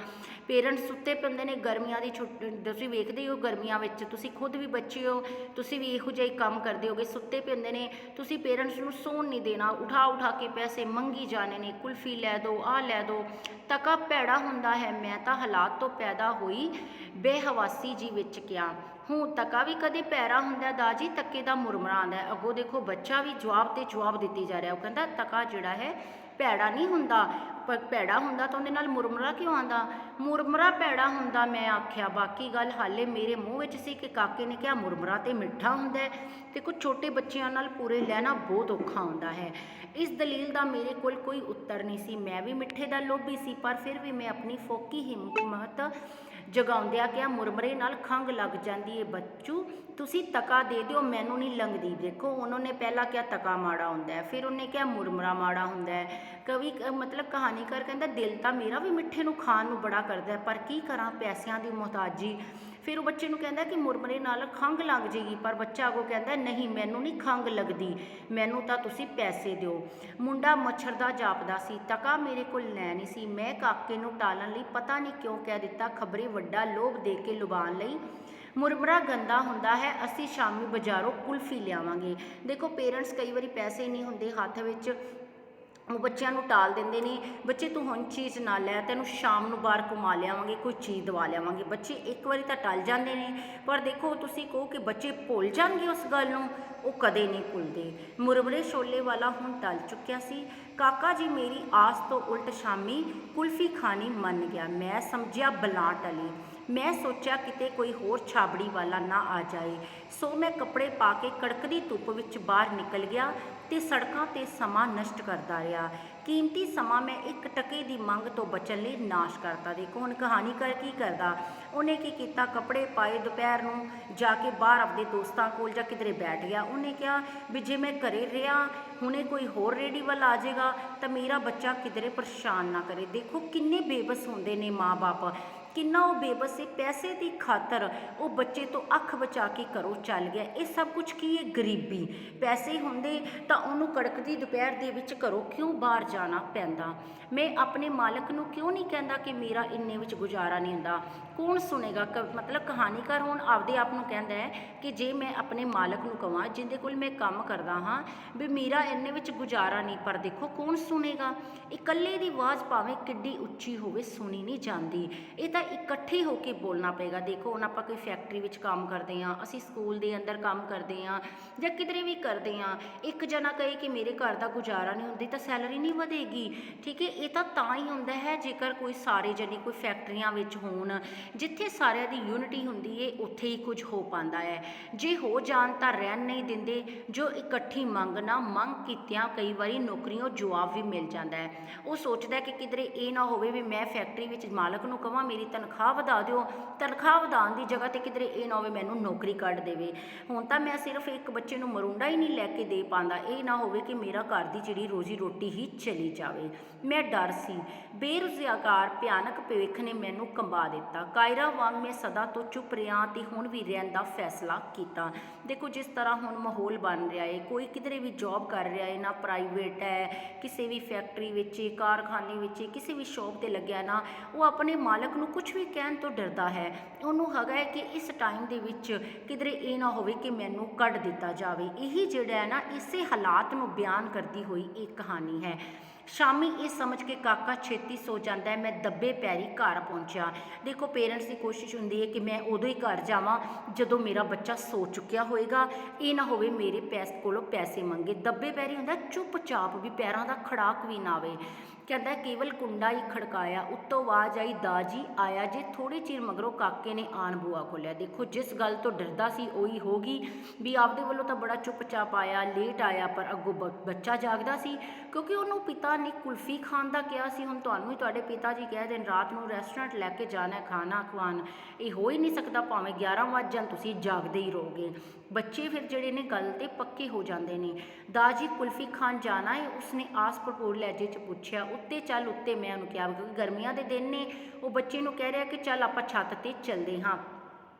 ਪੇਰੈਂਟਸ ਸੁੱਤੇ ਪੈਂਦੇ ਨੇ ਗਰਮੀਆਂ ਦੀ ਛੁੱਟੀ, ਤੁਸੀਂ ਵੇਖਦੇ ਹੋ ਗਰਮੀਆਂ ਵਿੱਚ, ਤੁਸੀਂ ਖੁਦ ਵੀ ਬੱਚੇ ਹੋ, ਤੁਸੀਂ ਵੀ ਇਹੋ ਜਿਹਾ ਹੀ ਕੰਮ ਕਰਦੇ ਹੋਗੇ। ਸੁੱਤੇ ਪੈਂਦੇ ਨੇ, ਤੁਸੀਂ ਪੇਰੈਂਟਸ ਨੂੰ ਸੌਣ ਨਹੀਂ ਦੇਣਾ, ਉਠਾ ਉਠਾ ਕੇ ਪੈਸੇ ਮੰਗੀ ਜਾਣੇ ਨੇ, ਕੁਲਫੀ ਲੈ ਦਿਓ, ਆਹ ਲੈ ਦਿਓ। ਟਕਾ ਭੈੜਾ ਹੁੰਦਾ ਹੈ। ਮੈਂ ਤਾਂ ਹਾਲਾਤ ਤੋਂ ਪੈਦਾ ਹੋਈ ਬੇਹਵਾਸੀ ਜੀ ਵਿੱਚ ਕਿਹਾ, ਹੂੰ ਟਕਾ ਵੀ ਕਦੇ ਪੈਰਾ ਹੁੰਦਾ ਦਾਜੀ? ਟਕੇ ਦਾ ਮੁਰਮਰਾ ਆਉਂਦਾ ਹੈ। ਅੱਗੋਂ ਦੇਖੋ ਬੱਚਾ ਵੀ ਜਵਾਬ ਤੇ ਜਵਾਬ ਦਿੱਤੀ ਜਾ ਰਿਹਾ। ਉਹ ਕਹਿੰਦਾ ਟਕਾ ਜਿਹੜਾ ਹੈ ਭੈੜਾ ਨਹੀਂ ਹੁੰਦਾ, ਪਰ ਭੈੜਾ ਹੁੰਦਾ ਤਾਂ ਉਹਦੇ ਨਾਲ ਮੁਰਮਰਾ ਕਿਉਂ ਆਉਂਦਾ? ਮੁਰਮਰਾ ਭੈੜਾ ਹੁੰਦਾ ਮੈਂ ਆਖਿਆ। ਬਾਕੀ ਗੱਲ ਹਾਲੇ ਮੇਰੇ ਮੂੰਹ ਵਿੱਚ ਸੀ ਕਿ ਕਾਕੇ ਨੇ ਕਿਹਾ ਮੁਰਮਰਾ ਤੇ ਮਿੱਠਾ ਹੁੰਦਾ ਹੈ। ਤੇ ਕੁਝ ਛੋਟੇ ਬੱਚਿਆਂ ਨਾਲ ਪੂਰੇ ਲੈਣਾ ਬਹੁਤ ਔਖਾ ਹੁੰਦਾ ਹੈ। ਇਸ ਦਲੀਲ ਦਾ ਮੇਰੇ ਕੋਲ ਕੋਈ ਉੱਤਰ ਨਹੀਂ ਸੀ। ਮੈਂ ਵੀ ਮਿੱਠੇ ਦਾ ਲੋਭੀ ਸੀ, ਪਰ ਫਿਰ ਵੀ ਮੈਂ ਆਪਣੀ ਫੋਕੀ ਹਿੰਮਤ ਜਗਾਉਂਦਿਆਂ ਕਿਹਾ, ਮੁਰਮਰੇ ਨਾਲ ਖੰਘ ਲੱਗ ਜਾਂਦੀ ਹੈ ਬੱਚੂ, ਤੁਸੀਂ ਟਕਾ ਦੇ ਦਿਓ, ਮੈਨੂੰ ਨਹੀਂ ਲੰਘਦੀ। ਦੇਖੋ ਉਹਨਾਂ ਨੇ ਪਹਿਲਾਂ ਕਿਹਾ ਟਕਾ ਮਾੜਾ ਹੁੰਦਾ ਹੈ, ਫਿਰ ਉਹਨੇ ਕਿਹਾ ਮੁਰਮਰਾ ਮਾੜਾ ਹੁੰਦਾ ਹੈ। ਕਵੀ ਮਤਲਬ ਕਹਾਣੀਕਾਰ ਕਹਿੰਦਾ ਦਿਲ ਤਾਂ ਮੇਰਾ ਵੀ ਮਿੱਠੇ ਨੂੰ ਖਾਣ ਨੂੰ ਬੜਾ ਕਰਦਾ, ਪਰ ਕੀ ਕਰਾਂ ਪੈਸਿਆਂ ਦੀ ਮੁਹਤਾਜੀ। ਫਿਰ ਉਹ ਬੱਚੇ ਨੂੰ ਕਹਿੰਦਾ ਕਿ ਮੁਰਮਰੇ ਨਾਲ ਖੰਘ ਲੱਗ ਜਾਏਗੀ, ਪਰ ਬੱਚਾ ਅੱਗੋਂ ਕਹਿੰਦਾ ਨਹੀਂ ਮੈਨੂੰ ਨਹੀਂ ਖੰਘ ਲੱਗਦੀ, ਮੈਨੂੰ ਤਾਂ ਤੁਸੀਂ ਪੈਸੇ ਦਿਓ। ਮੁੰਡਾ ਮੱਛਰ ਦਾ ਜਾਪਦਾ ਸੀ। ਟਕਾ ਮੇਰੇ ਕੋਲ ਲੈ ਨਹੀਂ ਸੀ। ਮੈਂ ਕਾਕੇ ਨੂੰ ਟਾਲਣ ਲਈ ਪਤਾ ਨਹੀਂ ਕਿਉਂ ਕਹਿ ਦਿੱਤਾ, ਖਬਰੇ ਵੱਡਾ ਲੋਭ ਦੇ ਕੇ ਲੁਭਾਉਣ ਲਈ, ਮੁਰਮਰਾ ਗੰਦਾ ਹੁੰਦਾ ਹੈ, ਅਸੀਂ ਸ਼ਾਮੀ ਬਾਜ਼ਾਰੋਂ ਕੁਲਫੀ ਲਿਆਵਾਂਗੇ। ਦੇਖੋ ਪੇਰੈਂਟਸ ਕਈ ਵਾਰੀ ਪੈਸੇ ਨਹੀਂ ਹੁੰਦੇ ਹੱਥ ਵਿੱਚ, ਉਹ ਬੱਚਿਆਂ ਨੂੰ ਟਾਲ ਦਿੰਦੇ ਨੇ, ਬੱਚੇ ਤੂੰ ਹੁਣ ਚੀਜ਼ ਨਾ ਲੈ, ਤੈਨੂੰ ਸ਼ਾਮ ਨੂੰ ਬਾਹਰ ਘੁਮਾ ਲਿਆਵਾਂਗੇ, ਕੋਈ ਚੀਜ਼ ਦਵਾ ਲਿਆਵਾਂਗੇ। ਬੱਚੇ ਇੱਕ ਵਾਰੀ ਤਾਂ ਟਲ ਜਾਂਦੇ ਨੇ, ਪਰ ਦੇਖੋ ਤੁਸੀਂ ਕਹੋ ਕਿ ਬੱਚੇ ਭੁੱਲ ਜਾਣਗੇ ਉਸ ਗੱਲ ਨੂੰ, ਉਹ ਕਦੇ ਨਹੀਂ ਭੁੱਲਦੇ। ਮੁਰਮਰੇ ਛੋਲੇ ਵਾਲਾ ਹੁਣ ਟਲ ਚੁੱਕਿਆ ਸੀ। ਕਾਕਾ ਜੀ ਮੇਰੀ ਆਸ ਤੋਂ ਉਲਟ ਸ਼ਾਮੀ ਕੁਲਫੀ ਖਾਣੀ ਮੰਨ ਗਿਆ। ਮੈਂ ਸਮਝਿਆ ਬਲਾਂ ਟਲੀ। ਮੈਂ ਸੋਚਿਆ ਕਿਤੇ ਕੋਈ ਹੋਰ ਛਾਬੜੀ ਵਾਲਾ ਨਾ ਆ ਜਾਏ, ਸੋ ਮੈਂ ਕੱਪੜੇ ਪਾ ਕੇ ਕੜਕਦੀ ਧੁੱਪ ਵਿੱਚ ਬਾਹਰ ਨਿਕਲ ਗਿਆ ਤੇ ਸੜਕਾਂ 'ਤੇ ਸਮਾਂ ਨਸ਼ਟ ਕਰਦਾ ਰਿਹਾ। ਕੀਮਤੀ ਸਮਾਂ ਮੈਂ ਇੱਕ ਟਕੇ ਦੀ ਮੰਗ ਤੋਂ ਬਚਣ ਲਈ ਨਾਸ਼ ਕਰਤਾ। ਦੇਖੋ ਹੁਣ ਕਹਾਣੀਕਾਰ ਕੀ ਕਰਦਾ, ਉਹਨੇ ਕੀ ਕੀਤਾ, ਕੱਪੜੇ ਪਾਏ, ਦੁਪਹਿਰ ਨੂੰ ਜਾ ਕੇ ਬਾਹਰ ਆਪਣੇ ਦੋਸਤਾਂ ਕੋਲ ਜਾਂ ਕਿਧਰੇ ਬੈਠ ਗਿਆ। ਉਹਨੇ ਕਿਹਾ ਵੀ ਜੇ ਮੈਂ ਘਰੇ ਰਿਹਾ, ਹੁਣੇ ਕੋਈ ਹੋਰ ਰੇਹੜੀ ਵੱਲ ਆ ਜਾਏਗਾ ਤਾਂ ਮੇਰਾ ਬੱਚਾ ਕਿਧਰੇ ਪਰੇਸ਼ਾਨ ਨਾ ਕਰੇ। ਦੇਖੋ ਕਿੰਨੇ ਬੇਬਸ ਹੁੰਦੇ ਨੇ ਮਾਂ-ਬਾਪ, ਕਿੰਨਾ ਉਹ ਬੇਬਸ ਹੈ। ਪੈਸੇ ਦੀ ਖਾਤਰ ਉਹ ਬੱਚੇ ਤੋਂ ਅੱਖ ਬਚਾ ਕੇ ਘਰੋਂ ਚੱਲ ਗਿਆ। ਇਹ ਸਭ ਕੁਝ ਕੀ ਹੈ? ਗਰੀਬੀ। ਪੈਸੇ ਹੁੰਦੇ ਤਾਂ ਉਹਨੂੰ ਕੜਕਦੀ ਦੁਪਹਿਰ ਦੇ ਵਿੱਚ ਘਰੋਂ ਕਿਉਂ ਬਾਹਰ ਜਾਣਾ ਪੈਂਦਾ। ਮੈਂ ਆਪਣੇ ਮਾਲਕ ਨੂੰ ਕਿਉਂ ਨਹੀਂ ਕਹਿੰਦਾ ਕਿ ਮੇਰਾ ਇੰਨੇ ਵਿੱਚ ਗੁਜ਼ਾਰਾ ਨਹੀਂ ਹੁੰਦਾ। ਕੌਣ ਸੁਣੇਗਾ? ਮਤਲਬ ਕਹਾਣੀਕਾਰ ਹੁਣ ਆਪਦੇ ਆਪ ਨੂੰ ਕਹਿੰਦਾ ਹੈ ਕਿ ਜੇ ਮੈਂ ਆਪਣੇ ਮਾਲਕ ਨੂੰ ਕਹਾਂ ਜਿਹਦੇ ਕੋਲ ਮੈਂ ਕੰਮ ਕਰਦਾ ਹਾਂ ਵੀ ਮੇਰਾ ਇੰਨੇ ਵਿੱਚ ਗੁਜ਼ਾਰਾ ਨਹੀਂ, ਪਰ ਦੇਖੋ ਕੌਣ ਸੁਣੇਗਾ। ਇਕੱਲੇ ਦੀ ਆਵਾਜ਼ ਭਾਵੇਂ ਕਿੱਡੀ ਉੱਚੀ ਹੋਵੇ ਸੁਣੀ ਨਹੀਂ ਜਾਂਦੀ। ਇਹ ਤਾਂ ਇਕੱਠੇ ਹੋ ਕੇ ਬੋਲਣਾ ਪਏਗਾ। ਦੇਖੋ ਹੁਣ ਆਪਾਂ ਕੋਈ ਫੈਕਟਰੀ ਵਿੱਚ ਕੰਮ ਕਰਦੇ ਹਾਂ, ਅਸੀਂ ਸਕੂਲ ਦੇ ਅੰਦਰ ਕੰਮ ਕਰਦੇ ਹਾਂ ਜਾਂ ਕਿਧਰੇ ਵੀ ਕਰਦੇ ਹਾਂ, ਇੱਕ ਜਣਾ ਕਹੇ ਕਿ ਮੇਰੇ ਘਰ ਦਾ ਗੁਜ਼ਾਰਾ ਨਹੀਂ ਹੁੰਦੀ ਤਾਂ ਸੈਲਰੀ ਨਹੀਂ ਵਧੇਗੀ। ਠੀਕ ਹੈ, ਇਹ ਤਾਂ ਹੀ ਹੁੰਦਾ ਹੈ ਜੇਕਰ ਕੋਈ ਸਾਰੇ ਜਣੇ ਕੋਈ ਫੈਕਟਰੀਆਂ ਵਿੱਚ ਹੋਣ ਜਿੱਥੇ ਸਾਰਿਆਂ ਦੀ ਯੂਨਿਟੀ ਹੁੰਦੀ ਹੈ, ਉੱਥੇ ਹੀ ਕੁਝ ਹੋ ਪਾਉਂਦਾ ਹੈ। ਜੇ ਹੋ ਜਾਣ ਤਾਂ ਰਹਿਣ ਨਹੀਂ ਦਿੰਦੇ। ਜੋ ਇਕੱਠੀ ਮੰਗ ਨਾ ਮੰਗ ਕੀਤਿਆਂ ਕਈ ਵਾਰੀ ਨੌਕਰੀਆਂ ਜਵਾਬ ਵੀ ਮਿਲ ਜਾਂਦਾ ਹੈ। ਉਹ ਸੋਚਦਾ ਕਿ ਕਿਧਰੇ ਇਹ ਨਾ ਹੋਵੇ ਵੀ ਮੈਂ ਫੈਕਟਰੀ ਵਿੱਚ ਮਾਲਕ ਨੂੰ ਕਹਾਂ ਮੇਰੀ ਤਨਖਾਹ ਵਧਾ ਦਿਓ, ਤਨਖਾਹ ਵਧਾਉਣ ਦੀ ਜਗ੍ਹਾ 'ਤੇ ਕਿਧਰੇ ਇਹ ਨਾ ਹੋਵੇ ਮੈਨੂੰ ਨੌਕਰੀ ਕੱਢ ਦੇਵੇ। ਹੁਣ ਤਾਂ ਮੈਂ ਸਿਰਫ ਇੱਕ ਬੱਚੇ ਨੂੰ ਮਰੂੰਡਾ ਹੀ ਨਹੀਂ ਲੈ ਕੇ ਦੇ ਪਾਉਂਦਾ, ਇਹ ਨਾ ਹੋਵੇ ਕਿ ਮੇਰਾ ਘਰ ਦੀ ਜਿਹੜੀ ਰੋਜ਼ੀ ਰੋਟੀ ਹੀ ਚਲੀ ਜਾਵੇ। ਮੈਂ ਡਰ ਸੀ। ਬੇਰੁਜ਼ਗਾਰ ਭਿਆਨਕ ਭਵਿੱਖ ਨੇ ਮੈਨੂੰ ਕੰਬਾ ਦਿੱਤਾ। ਕਾਇਰਾ ਵਾਂਗ ਮੈਂ ਸਦਾ ਤੋਂ ਚੁੱਪ ਰਿਹਾ ਤੇ ਹੁਣ ਵੀ ਰਹਿਣ ਦਾ ਫੈਸਲਾ ਕੀਤਾ। ਦੇਖੋ ਜਿਸ ਤਰ੍ਹਾਂ ਹੁਣ ਮਾਹੌਲ ਬਣ ਰਿਹਾ ਹੈ, ਕੋਈ ਕਿਧਰੇ ਵੀ ਜੌਬ ਕਰ ਰਿਹਾ ਹੈ ਨਾ, ਪ੍ਰਾਈਵੇਟ ਹੈ, ਕਿਸੇ ਵੀ ਫੈਕਟਰੀ ਵਿੱਚ, ਕਾਰਖਾਨੇ ਵਿੱਚ, ਕਿਸੇ ਵੀ ਸ਼ੌਪ 'ਤੇ ਲੱਗਿਆ ਨਾ, ਉਹ ਆਪਣੇ ਮਾਲਕ ਨੂੰ ਕੁਝ ਵੀ ਕਹਿਣ ਤੋਂ ਡਰਦਾ ਹੈ। ਉਹਨੂੰ ਹੈਗਾ ਹੈ ਕਿ ਇਸ ਟਾਈਮ ਦੇ ਵਿੱਚ ਕਿਧਰੇ ਇਹ ਨਾ ਹੋਵੇ ਕਿ ਮੈਨੂੰ ਕੱਢ ਦਿੱਤਾ ਜਾਵੇ। ਇਹੀ ਜਿਹੜਾ ਹੈ ਨਾ, ਇਸੇ ਹਾਲਾਤ ਨੂੰ ਬਿਆਨ ਕਰਦੀ ਹੋਈ ਇਹ ਕਹਾਣੀ ਹੈ। ਸ਼ਾਮੀ ਇਹ ਸਮਝ ਕੇ ਕਾਕਾ ਛੇਤੀ ਸੋ ਜਾਂਦਾ ਹੈ। ਮੈਂ ਦੱਬੇ ਪੈਰੀ ਘਰ ਪਹੁੰਚਿਆ। ਦੇਖੋ ਪੇਰੈਂਟਸ ਦੀ ਕੋਸ਼ਿਸ਼ ਹੁੰਦੀ ਹੈ ਕਿ ਮੈਂ ਉਦੋਂ ਹੀ ਘਰ ਜਾਵਾਂ ਜਦੋਂ ਮੇਰਾ ਬੱਚਾ ਸੋ ਚੁੱਕਿਆ ਹੋਏਗਾ, ਇਹ ਨਾ ਹੋਵੇ ਮੇਰੇ ਕੋਲੋਂ ਪੈਸੇ ਮੰਗੇ। ਦੱਬੇ ਪੈਰੀ ਹੁੰਦਾ ਚੁੱਪਚਾਪ, ਵੀ ਪੈਰਾਂ ਦਾ ਖੜਾਕ ਵੀ ਨਾ ਆਵੇ। ਕਹਿੰਦਾ ਕੇਵਲ ਕੁੰਡਾ ਹੀ ਖੜਕਾਇਆ, ਉੱਤੋਂ ਆਵਾਜ਼ ਆਈ ਦਾਜੀ ਆਇਆ ਜੇ। ਥੋੜ੍ਹੇ ਚਿਰ ਮਗਰੋਂ ਕਾਕੇ ਨੇ ਆਣ ਬੂਆ ਖੋਲ੍ਹਿਆ। ਦੇਖੋ ਜਿਸ ਗੱਲ ਤੋਂ ਡਰਦਾ ਸੀ ਉਹੀ ਹੋ ਗਈ, ਵੀ ਆਪਦੇ ਵੱਲੋਂ ਤਾਂ ਬੜਾ ਚੁੱਪਚਾਪ ਆਇਆ, ਲੇਟ ਆਇਆ, ਪਰ ਅੱਗੋਂ ਬੱਚਾ ਜਾਗਦਾ ਸੀ ਕਿਉਂਕਿ ਉਹਨੂੰ ਪਿਤਾ ਨੇ ਕੁਲਫੀ ਖਾਣ ਦਾ ਕਿਹਾ ਸੀ। ਹੁਣ ਤੁਹਾਨੂੰ ਹੀ ਤੁਹਾਡੇ ਪਿਤਾ ਜੀ ਕਹਿ ਦੇਣ ਰਾਤ ਨੂੰ ਰੈਸਟੋਰੈਂਟ ਲੈ ਕੇ ਜਾਣਾ ਖਾਣਾ ਖਵਾਉਣ, ਇਹ ਹੋ ਹੀ ਨਹੀਂ ਸਕਦਾ। ਭਾਵੇਂ 11 ਵੱਜ ਜਾਣ ਤੁਸੀਂ ਜਾਗਦੇ ਹੀ ਰਹੋਗੇ। ਬੱਚੇ ਫਿਰ ਜਿਹੜੇ ਨੇ ਗੱਲ 'ਤੇ ਪੱਕੇ ਹੋ ਜਾਂਦੇ ਨੇ। ਦਾਜੀ ਕੁਲਫੀ ਖਾਣ ਜਾਣਾ ਹੈ? ਉਸਨੇ ਆਸ ਭਰਪੂਰ ਲਹਿਜੇ 'ਚ ਪੁੱਛਿਆ। ਉੱਤੇ ਚੱਲ ਉੱਤੇ, ਮੈਂ ਉਹਨੂੰ ਕਿਹਾ ਕਿਉਂਕਿ ਗਰਮੀਆਂ ਦੇ ਦਿਨ ਨੇ। ਉਹ ਬੱਚੇ ਨੂੰ ਕਹਿ ਰਿਹਾ ਕਿ ਚੱਲ ਆਪਾਂ ਛੱਤ 'ਤੇ ਚੱਲਦੇ ਹਾਂ।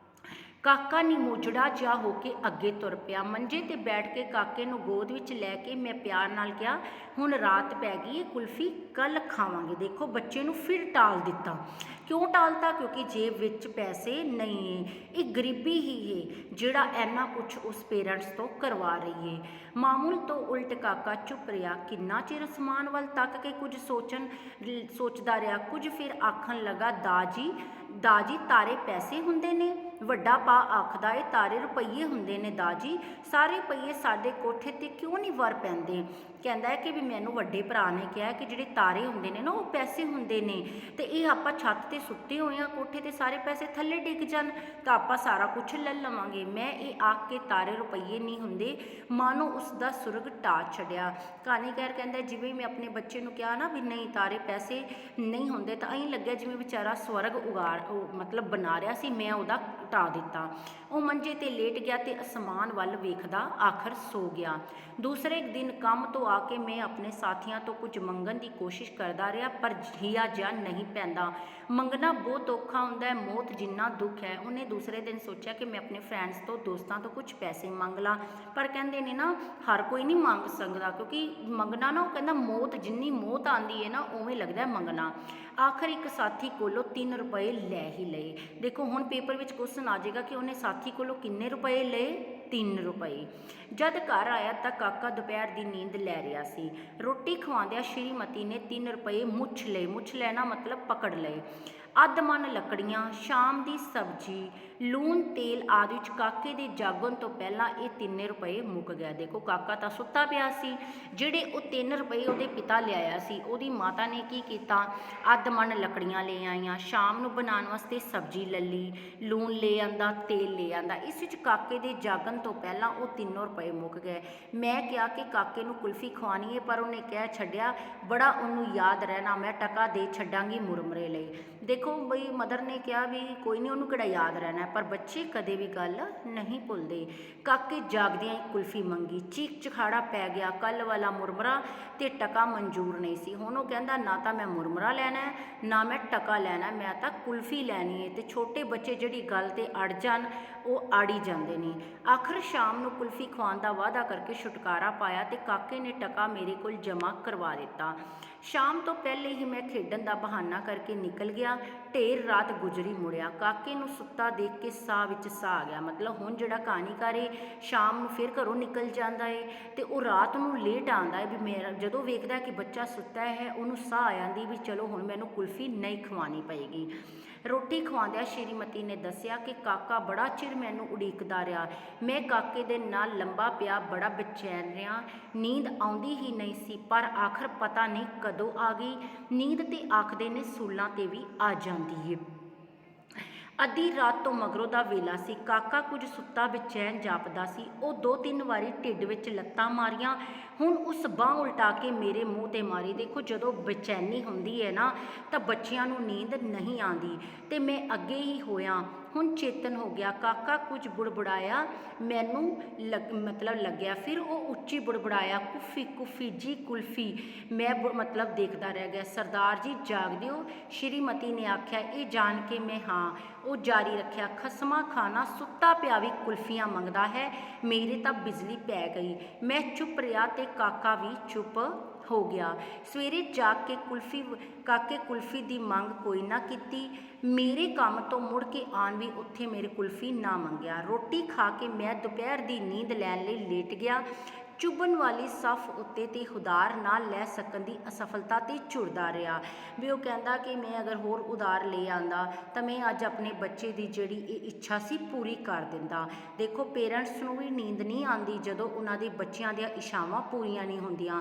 ਕਾਕਾ ਨਿਮੋਝੜਾ ਜਿਹਾ ਹੋ ਕੇ ਅੱਗੇ ਤੁਰ ਪਿਆ। ਮੰਜੇ 'ਤੇ ਬੈਠ ਕੇ ਕਾਕੇ ਨੂੰ ਗੋਦ ਵਿੱਚ ਲੈ ਕੇ ਮੈਂ ਪਿਆਰ ਨਾਲ ਕਿਹਾ ਹੁਣ ਰਾਤ ਪੈ ਗਈ ਹੈ, ਕੁਲਫੀ ਕੱਲ੍ਹ ਖਾਵਾਂਗੇ। ਦੇਖੋ ਬੱਚੇ ਨੂੰ ਫਿਰ ਟਾਲ ਦਿੱਤਾ। ਕਿਉਂ ਟਾਲਤਾ? ਕਿਉਂਕਿ ਜੇਬ ਵਿੱਚ ਪੈਸੇ ਨਹੀਂ ਹੈ। ਇਹ ਗਰੀਬੀ ਹੀ ਹੈ ਜਿਹੜਾ ਇੰਨਾ ਕੁਛ ਉਸ ਪੇਰੈਂਟਸ ਤੋਂ ਕਰਵਾ ਰਹੀ ਹੈ। ਮਾਮੂਲ ਤੋਂ ਉਲਟ ਕਾਕਾ ਚੁੱਪ ਰਿਹਾ। ਕਿੰਨਾ ਚਿਰ ਅਸਮਾਨ ਵੱਲ ਤੱਕ ਕੇ ਕੁਝ ਸੋਚਦਾ ਰਿਹਾ। ਕੁਝ ਫਿਰ ਆਖਣ ਲੱਗਾ ਦਾਜੀ ਤਾਰੇ ਪੈਸੇ ਹੁੰਦੇ ਨੇ? ਵੱਡਾ ਭਾ ਆਖਦਾ ਏ ਤਾਰੇ ਰੁਪਈਏ ਹੁੰਦੇ ਨੇ ਦਾਜੀ। ਸਾਰੇ ਰੁਪਈਏ ਸਾਡੇ ਕੋਠੇ 'ਤੇ ਕਿਉਂ ਨਹੀਂ ਵਰ ਪੈਂਦੇ? ਕਹਿੰਦਾ ਹੈ ਕਿ ਵੀ ਮੈਨੂੰ ਵੱਡੇ ਭਰਾ ਨੇ ਕਿਹਾ ਕਿ ਜਿਹੜੇ ਤਾਰੇ ਹੁੰਦੇ ਨੇ ਨਾ ਉਹ ਪੈਸੇ ਹੁੰਦੇ ਨੇ, ਤੇ ਇਹ ਆਪਾਂ ਛੱਤ 'ਤੇ ਸੁੱਤੇ ਹੋਏ ਹਾਂ, ਕੋਠੇ 'ਤੇ ਸਾਰੇ ਪੈਸੇ ਥੱਲੇ ਡਿੱਗ ਜਾਣ ਤਾਂ ਆਪਾਂ ਸਾਰਾ ਕੁਛ ਲੈ ਲਵਾਂਗੇ। ਮੈਂ ਇਹ ਆਖ ਕੇ ਤਾਰੇ ਰੁਪਈਏ ਨਹੀਂ ਹੁੰਦੇ ਮਾਨੋ ਉਸ ਦਾ ਸੁਰਗ ਢਾਹ ਛੱਡਿਆ। ਕਹਾਣੀਕਾਰ ਕਹਿੰਦਾ ਜਿਵੇਂ ਮੈਂ ਆਪਣੇ ਬੱਚੇ ਨੂੰ ਕਿਹਾ ਨਾ ਵੀ ਨਹੀਂ ਤਾਰੇ ਪੈਸੇ ਨਹੀਂ ਹੁੰਦੇ, ਤਾਂ ਐਂ ਲੱਗਿਆ ਜਿਵੇਂ ਵਿਚਾਰਾ ਸਵਰਗ ਮਤਲਬ ਬਣਾ ਰਿਹਾ ਸੀ, ਮੈਂ ਉਹਦਾ ਢਾਹ ਦਿੱਤਾ। ਉਹ ਮੰਜੇ 'ਤੇ ਲੇਟ ਗਿਆ ਤੇ ਅਸਮਾਨ ਵੱਲ ਵੇਖਦਾ ਆਖਰ ਸੋ ਗਿਆ। ਦੂਸਰੇ ਦਿਨ ਕੰਮ ਤੋਂ ਆ ਕੇ ਮੈਂ ਆਪਣੇ ਸਾਥੀਆਂ ਤੋਂ ਕੁਝ ਮੰਗਣ ਦੀ ਕੋਸ਼ਿਸ਼ ਕਰਦਾ ਰਿਹਾ, ਪਰ ਹਿਆ ਜਿਹਾ ਨਹੀਂ ਪੈਂਦਾ। ਮੰਗਣਾ ਬਹੁਤ ਔਖਾ ਹੁੰਦਾ ਹੈ, ਮੌਤ ਜਿੰਨਾ ਦੁੱਖ ਹੈ। ਉਹਨੇ ਦੂਸਰੇ ਦਿਨ ਸੋਚਿਆ ਕਿ ਮੈਂ ਆਪਣੇ ਫਰੈਂਡਸ ਤੋਂ, ਦੋਸਤਾਂ ਤੋਂ ਕੁਝ ਪੈਸੇ ਮੰਗ ਲਾਂ, ਪਰ ਕਹਿੰਦੇ ਨੇ ਨਾ ਹਰ ਕੋਈ ਨਹੀਂ ਮੰਗ ਸਕਦਾ, ਕਿਉਂਕਿ ਮੰਗਣਾ ਨਾ, ਉਹ ਕਹਿੰਦਾ ਮੌਤ ਜਿੰਨੀ ਮੌਤ ਆਉਂਦੀ ਹੈ ਨਾ ਉਵੇਂ ਲੱਗਦਾ ਮੰਗਣਾ। ਆਖਰ ਇੱਕ ਸਾਥੀ ਕੋਲੋਂ 3 ਰੁਪਏ ਲੈ ਹੀ ਲਏ। ਦੇਖੋ ਹੁਣ ਪੇਪਰ ਵਿੱਚ ਕੁਐਸਚਨ ਆ ਜਾਏਗਾ ਕਿ ਉਹਨੇ ਸਾਥੀ ਕੋਲੋਂ ਕਿੰਨੇ ਰੁਪਏ ਲਏ? 3 ਰੁਪਏ। ਜਦ ਘਰ ਆਇਆ ਤਾਂ ਕਾਕਾ ਦੁਪਹਿਰ ਦੀ ਨੀਂਦ ਲੈ ਰਿਹਾ ਸੀ। ਰੋਟੀ ਖਵਾਉਂਦਿਆਂ ਸ਼੍ਰੀਮਤੀ ਨੇ 3 ਰੁਪਏ ਮੁੱਛ ਲਏ। ਮੁੱਛ ਲੈਣਾ ਮਤਲਬ ਪਕੜ ਲਏ। ਅੱਧ ਮਣ ਲੱਕੜੀਆਂ, ਸ਼ਾਮ ਦੀ ਸਬਜ਼ੀ, ਲੂਣ ਤੇਲ ਆਦਿ ਵਿੱਚ ਕਾਕੇ ਦੇ ਜਾਗਣ ਤੋਂ ਪਹਿਲਾਂ ਇਹ 3 ਰੁਪਏ ਮੁੱਕ ਗਿਆ। ਦੇਖੋ ਕਾਕਾ ਤਾਂ ਸੁੱਤਾ ਪਿਆ ਸੀ, ਜਿਹੜੇ ਉਹ 3 ਰੁਪਏ ਉਹਦੇ ਪਿਤਾ ਲਿਆਇਆ ਸੀ, ਉਹਦੀ ਮਾਤਾ ਨੇ ਕੀ ਕੀਤਾ, ਅੱਧ ਮਣ ਲੱਕੜੀਆਂ ਲੈ ਆਈਆਂ, ਸ਼ਾਮ ਨੂੰ ਬਣਾਉਣ ਵਾਸਤੇ ਸਬਜ਼ੀ ਲੈ ਲਈ, ਲੂਣ ਲੈ ਆਂਦਾ, ਤੇਲ ਲੈ ਆਂਦਾ। ਇਸ ਵਿੱਚ ਕਾਕੇ ਦੇ ਜਾਗਣ ਤੋਂ ਪਹਿਲਾਂ ਉਹ 3 ਰੁਪਏ ਮੁੱਕ ਗਏ। ਮੈਂ ਕਿਹਾ ਕਿ ਕਾਕੇ ਨੂੰ ਕੁਲਫੀ ਖਵਾਉਣੀ ਹੈ, ਪਰ ਉਹਨੇ ਕਹਿ ਛੱਡਿਆ ਬੜਾ ਉਹਨੂੰ ਯਾਦ ਰਹਿਣਾ, ਮੈਂ ਟਕਾ ਦੇ ਛੱਡਾਂਗੀ ਮੁਰਮਰੇ ਲਈ। ਦੇਖੋ ਬਈ ਮਦਰ ਨੇ ਕਿਹਾ ਵੀ ਕੋਈ ਨਹੀਂ, ਉਹਨੂੰ ਕਿਹੜਾ ਯਾਦ ਰਹਿਣਾ, ਪਰ ਬੱਚੇ ਕਦੇ ਵੀ ਗੱਲ ਨਹੀਂ ਭੁੱਲਦੇ। ਕਾਕੇ ਜਾਗਦਿਆਂ ਹੀ ਕੁਲਫੀ ਮੰਗੀ, ਚੀਕ ਚਿਖਾੜਾ ਪੈ ਗਿਆ, ਕੱਲ੍ਹ ਵਾਲਾ ਮੁਰਮਰਾ ਤੇ ਟਕਾ ਮਨਜ਼ੂਰ ਨਹੀਂ ਸੀ। ਹੁਣ ਉਹ ਕਹਿੰਦਾ ਨਾ ਤਾਂ ਮੈਂ ਮੁਰਮਰਾ ਲੈਣਾ ਨਾ ਮੈਂ ਟਕਾ ਲੈਣਾ, ਮੈਂ ਤਾਂ ਕੁਲਫੀ ਲੈਣੀ ਹੈ। ਤੇ ਛੋਟੇ ਬੱਚੇ ਜਿਹੜੀ ਗੱਲ ਤੇ ਅੜ ਜਾਣ ਉਹ ਆੜੀ ਜਾਂਦੇ ਨੇ। ਆਖਰ ਸ਼ਾਮ ਨੂੰ ਕੁਲਫੀ ਖਵਾਉਣ ਦਾ ਵਾਅਦਾ ਕਰਕੇ ਛੁਟਕਾਰਾ ਪਾਇਆ ਤੇ ਕਾਕੇ ਨੇ ਟਕਾ ਮੇਰੇ ਕੋਲ ਜਮ੍ਹਾਂ ਕਰਵਾ ਦਿੱਤਾ। ਸ਼ਾਮ ਤੋਂ ਪਹਿਲੇ ਹੀ ਮੈਂ ਖੇਡਣ ਦਾ ਬਹਾਨਾ ਕਰਕੇ ਨਿਕਲ ਗਿਆ। ਢੇਰ ਰਾਤ ਗੁਜ਼ਰੀ ਮੁੜਿਆ, ਕਾਕੇ ਨੂੰ ਸੁੱਤਾ ਦੇਖ ਕੇ ਸਾਹ ਵਿੱਚ ਸਾਹ ਆ ਗਿਆ। ਮਤਲਬ ਹੁਣ ਜਿਹੜਾ ਕਹਾਣੀਕਾਰ ਏ ਸ਼ਾਮ ਨੂੰ ਫਿਰ ਘਰੋਂ ਨਿਕਲ ਜਾਂਦਾ ਏ ਤੇ ਉਹ ਰਾਤ ਨੂੰ ਲੇਟ ਆਉਂਦਾ ਹੈ। ਵੀ ਮੇਰਾ ਜਦੋਂ ਵੇਖਦਾ ਕਿ ਬੱਚਾ ਸੁੱਤਾ ਹੈ ਉਹਨੂੰ ਸਾਹ ਆ ਜਾਂਦੀ ਵੀ ਚਲੋ ਹੁਣ ਮੈਨੂੰ ਕੁਲਫੀ ਨਹੀਂ ਖਵਾਉਣੀ ਪਏਗੀ। ਰੋਟੀ ਖਵਾਉਂਦਿਆਂ ਸ਼੍ਰੀਮਤੀ ਨੇ ਦੱਸਿਆ ਕਿ ਕਾਕਾ ਬੜਾ ਚਿਰ ਮੈਨੂੰ ਉਡੀਕਦਾ ਰਿਹਾ। ਮੈਂ ਕਾਕੇ ਦੇ ਨਾਲ ਲੰਬਾ ਪਿਆ, ਬੜਾ ਬੇਚੈਨ ਰਿਹਾ, ਨੀਂਦ ਆਉਂਦੀ ਹੀ ਨਹੀਂ ਸੀ, ਪਰ ਆਖਰ ਪਤਾ ਨਹੀਂ ਕਦੋਂ ਆ ਗਈ ਨੀਂਦ ਤੇ ਆਖਦੇ ਨੇ ਸੂਲਾਂ ਤੇ ਵੀ ਆ ਜਾਂਦੀ ਏ। ਅੱਧੀ ਰਾਤ ਤੋਂ ਮਗਰੋਂ ਦਾ ਵੇਲਾ ਸੀ। ਕਾਕਾ ਕੁਝ ਸੁੱਤਾ ਬੇਚੈਨ ਜਾਪਦਾ ਸੀ। ਉਹ 2-3 ਵਾਰੀ ਢਿੱਡ ਵਿੱਚ ਲੱਤਾਂ ਮਾਰੀਆਂ, ਹੁਣ ਉਸ ਬਾਂਹ ਉਲਟਾ ਕੇ ਮੇਰੇ ਮੂੰਹ 'ਤੇ ਮਾਰੀ। ਦੇਖੋ ਜਦੋਂ ਬੇਚੈਨੀ ਹੁੰਦੀ ਹੈ ਨਾ ਤਾਂ ਬੱਚਿਆਂ ਨੂੰ ਨੀਂਦ ਨਹੀਂ ਆਉਂਦੀ, ਤੇ ਮੈਂ ਅੱਗੇ ਹੀ ਹੋਇਆ। ਹੁਣ ਚੇਤਨ ਹੋ ਗਿਆ। ਕਾਕਾ ਕੁਝ ਬੁੜਬੁੜਾਇਆ, ਮੈਨੂੰ ਮਤਲਬ ਲੱਗਿਆ। ਫਿਰ ਉਹ ਉੱਚੀ ਬੁੜਬੁੜਾਇਆ, ਕੁਫੀ ਕੁਫੀ ਜੀ ਕੁਲਫੀ। ਮੈਂ ਮਤਲਬ ਦੇਖਦਾ ਰਹਿ ਗਿਆ। ਸਰਦਾਰ ਜੀ ਜਾਗਦੇ ਹੋ? ਸ਼੍ਰੀਮਤੀ ਨੇ ਆਖਿਆ। ਇਹ ਜਾਣ ਕੇ ਮੈਂ ਹਾਂ ਉਹ ਜਾਰੀ ਰੱਖਿਆ, ਖਸਮਾਂ ਖਾਨਾ ਸੁੱਤਾ ਪਿਆ ਵੀ ਕੁਲਫੀਆਂ ਮੰਗਦਾ ਹੈ, ਮੇਰੇ ਤਾਂ ਬਿਜਲੀ ਪੈ ਗਈ। ਮੈਂ ਚੁੱਪ ਰਿਹਾ ਤੇ ਕਾਕਾ ਵੀ ਚੁੱਪ ਹੋ ਗਿਆ। ਸਵੇਰੇ ਜਾਗ ਕੇ ਕਾਕੇ ਕੁਲਫੀ ਦੀ ਮੰਗ ਕੋਈ ਨਾ ਕੀਤੀ। ਮੇਰੇ ਕੰਮ ਤੋਂ ਮੁੜ ਕੇ ਆਉਣ ਵੀ ਉੱਥੇ ਮੇਰੇ ਕੁਲਫੀ ਨਾ ਮੰਗਿਆ। ਰੋਟੀ ਖਾ ਕੇ ਮੈਂ ਦੁਪਹਿਰ ਦੀ ਨੀਂਦ ਲੈਣ ਲਈ ਲੇਟ ਗਿਆ। ਚੁੱਭਣ ਵਾਲੀ ਸੱਫ ਉੱਤੇ ਤੇ ਉਧਾਰ ਨਾ ਲੈ ਸਕਣ ਦੀ ਅਸਫਲਤਾ ਤੇ ਝੁਰਦਾ ਰਿਹਾ। ਵੀ ਉਹ ਕਹਿੰਦਾ ਕਿ ਮੈਂ ਅਗਰ ਹੋਰ ਉਧਾਰ ਲੈ ਆਂਦਾ ਤਾਂ ਮੈਂ ਅੱਜ ਆਪਣੇ ਬੱਚੇ ਦੀ ਜਿਹੜੀ ਇਹ ਇੱਛਾ ਸੀ ਪੂਰੀ ਕਰ ਦਿੰਦਾ। ਦੇਖੋ ਪੇਰੈਂਟਸ ਨੂੰ ਵੀ ਨੀਂਦ ਨਹੀਂ ਆਉਂਦੀ ਜਦੋਂ ਉਹਨਾਂ ਦੇ ਬੱਚਿਆਂ ਦੀਆਂ ਇੱਛਾਵਾਂ ਪੂਰੀਆਂ ਨਹੀਂ ਹੁੰਦੀਆਂ।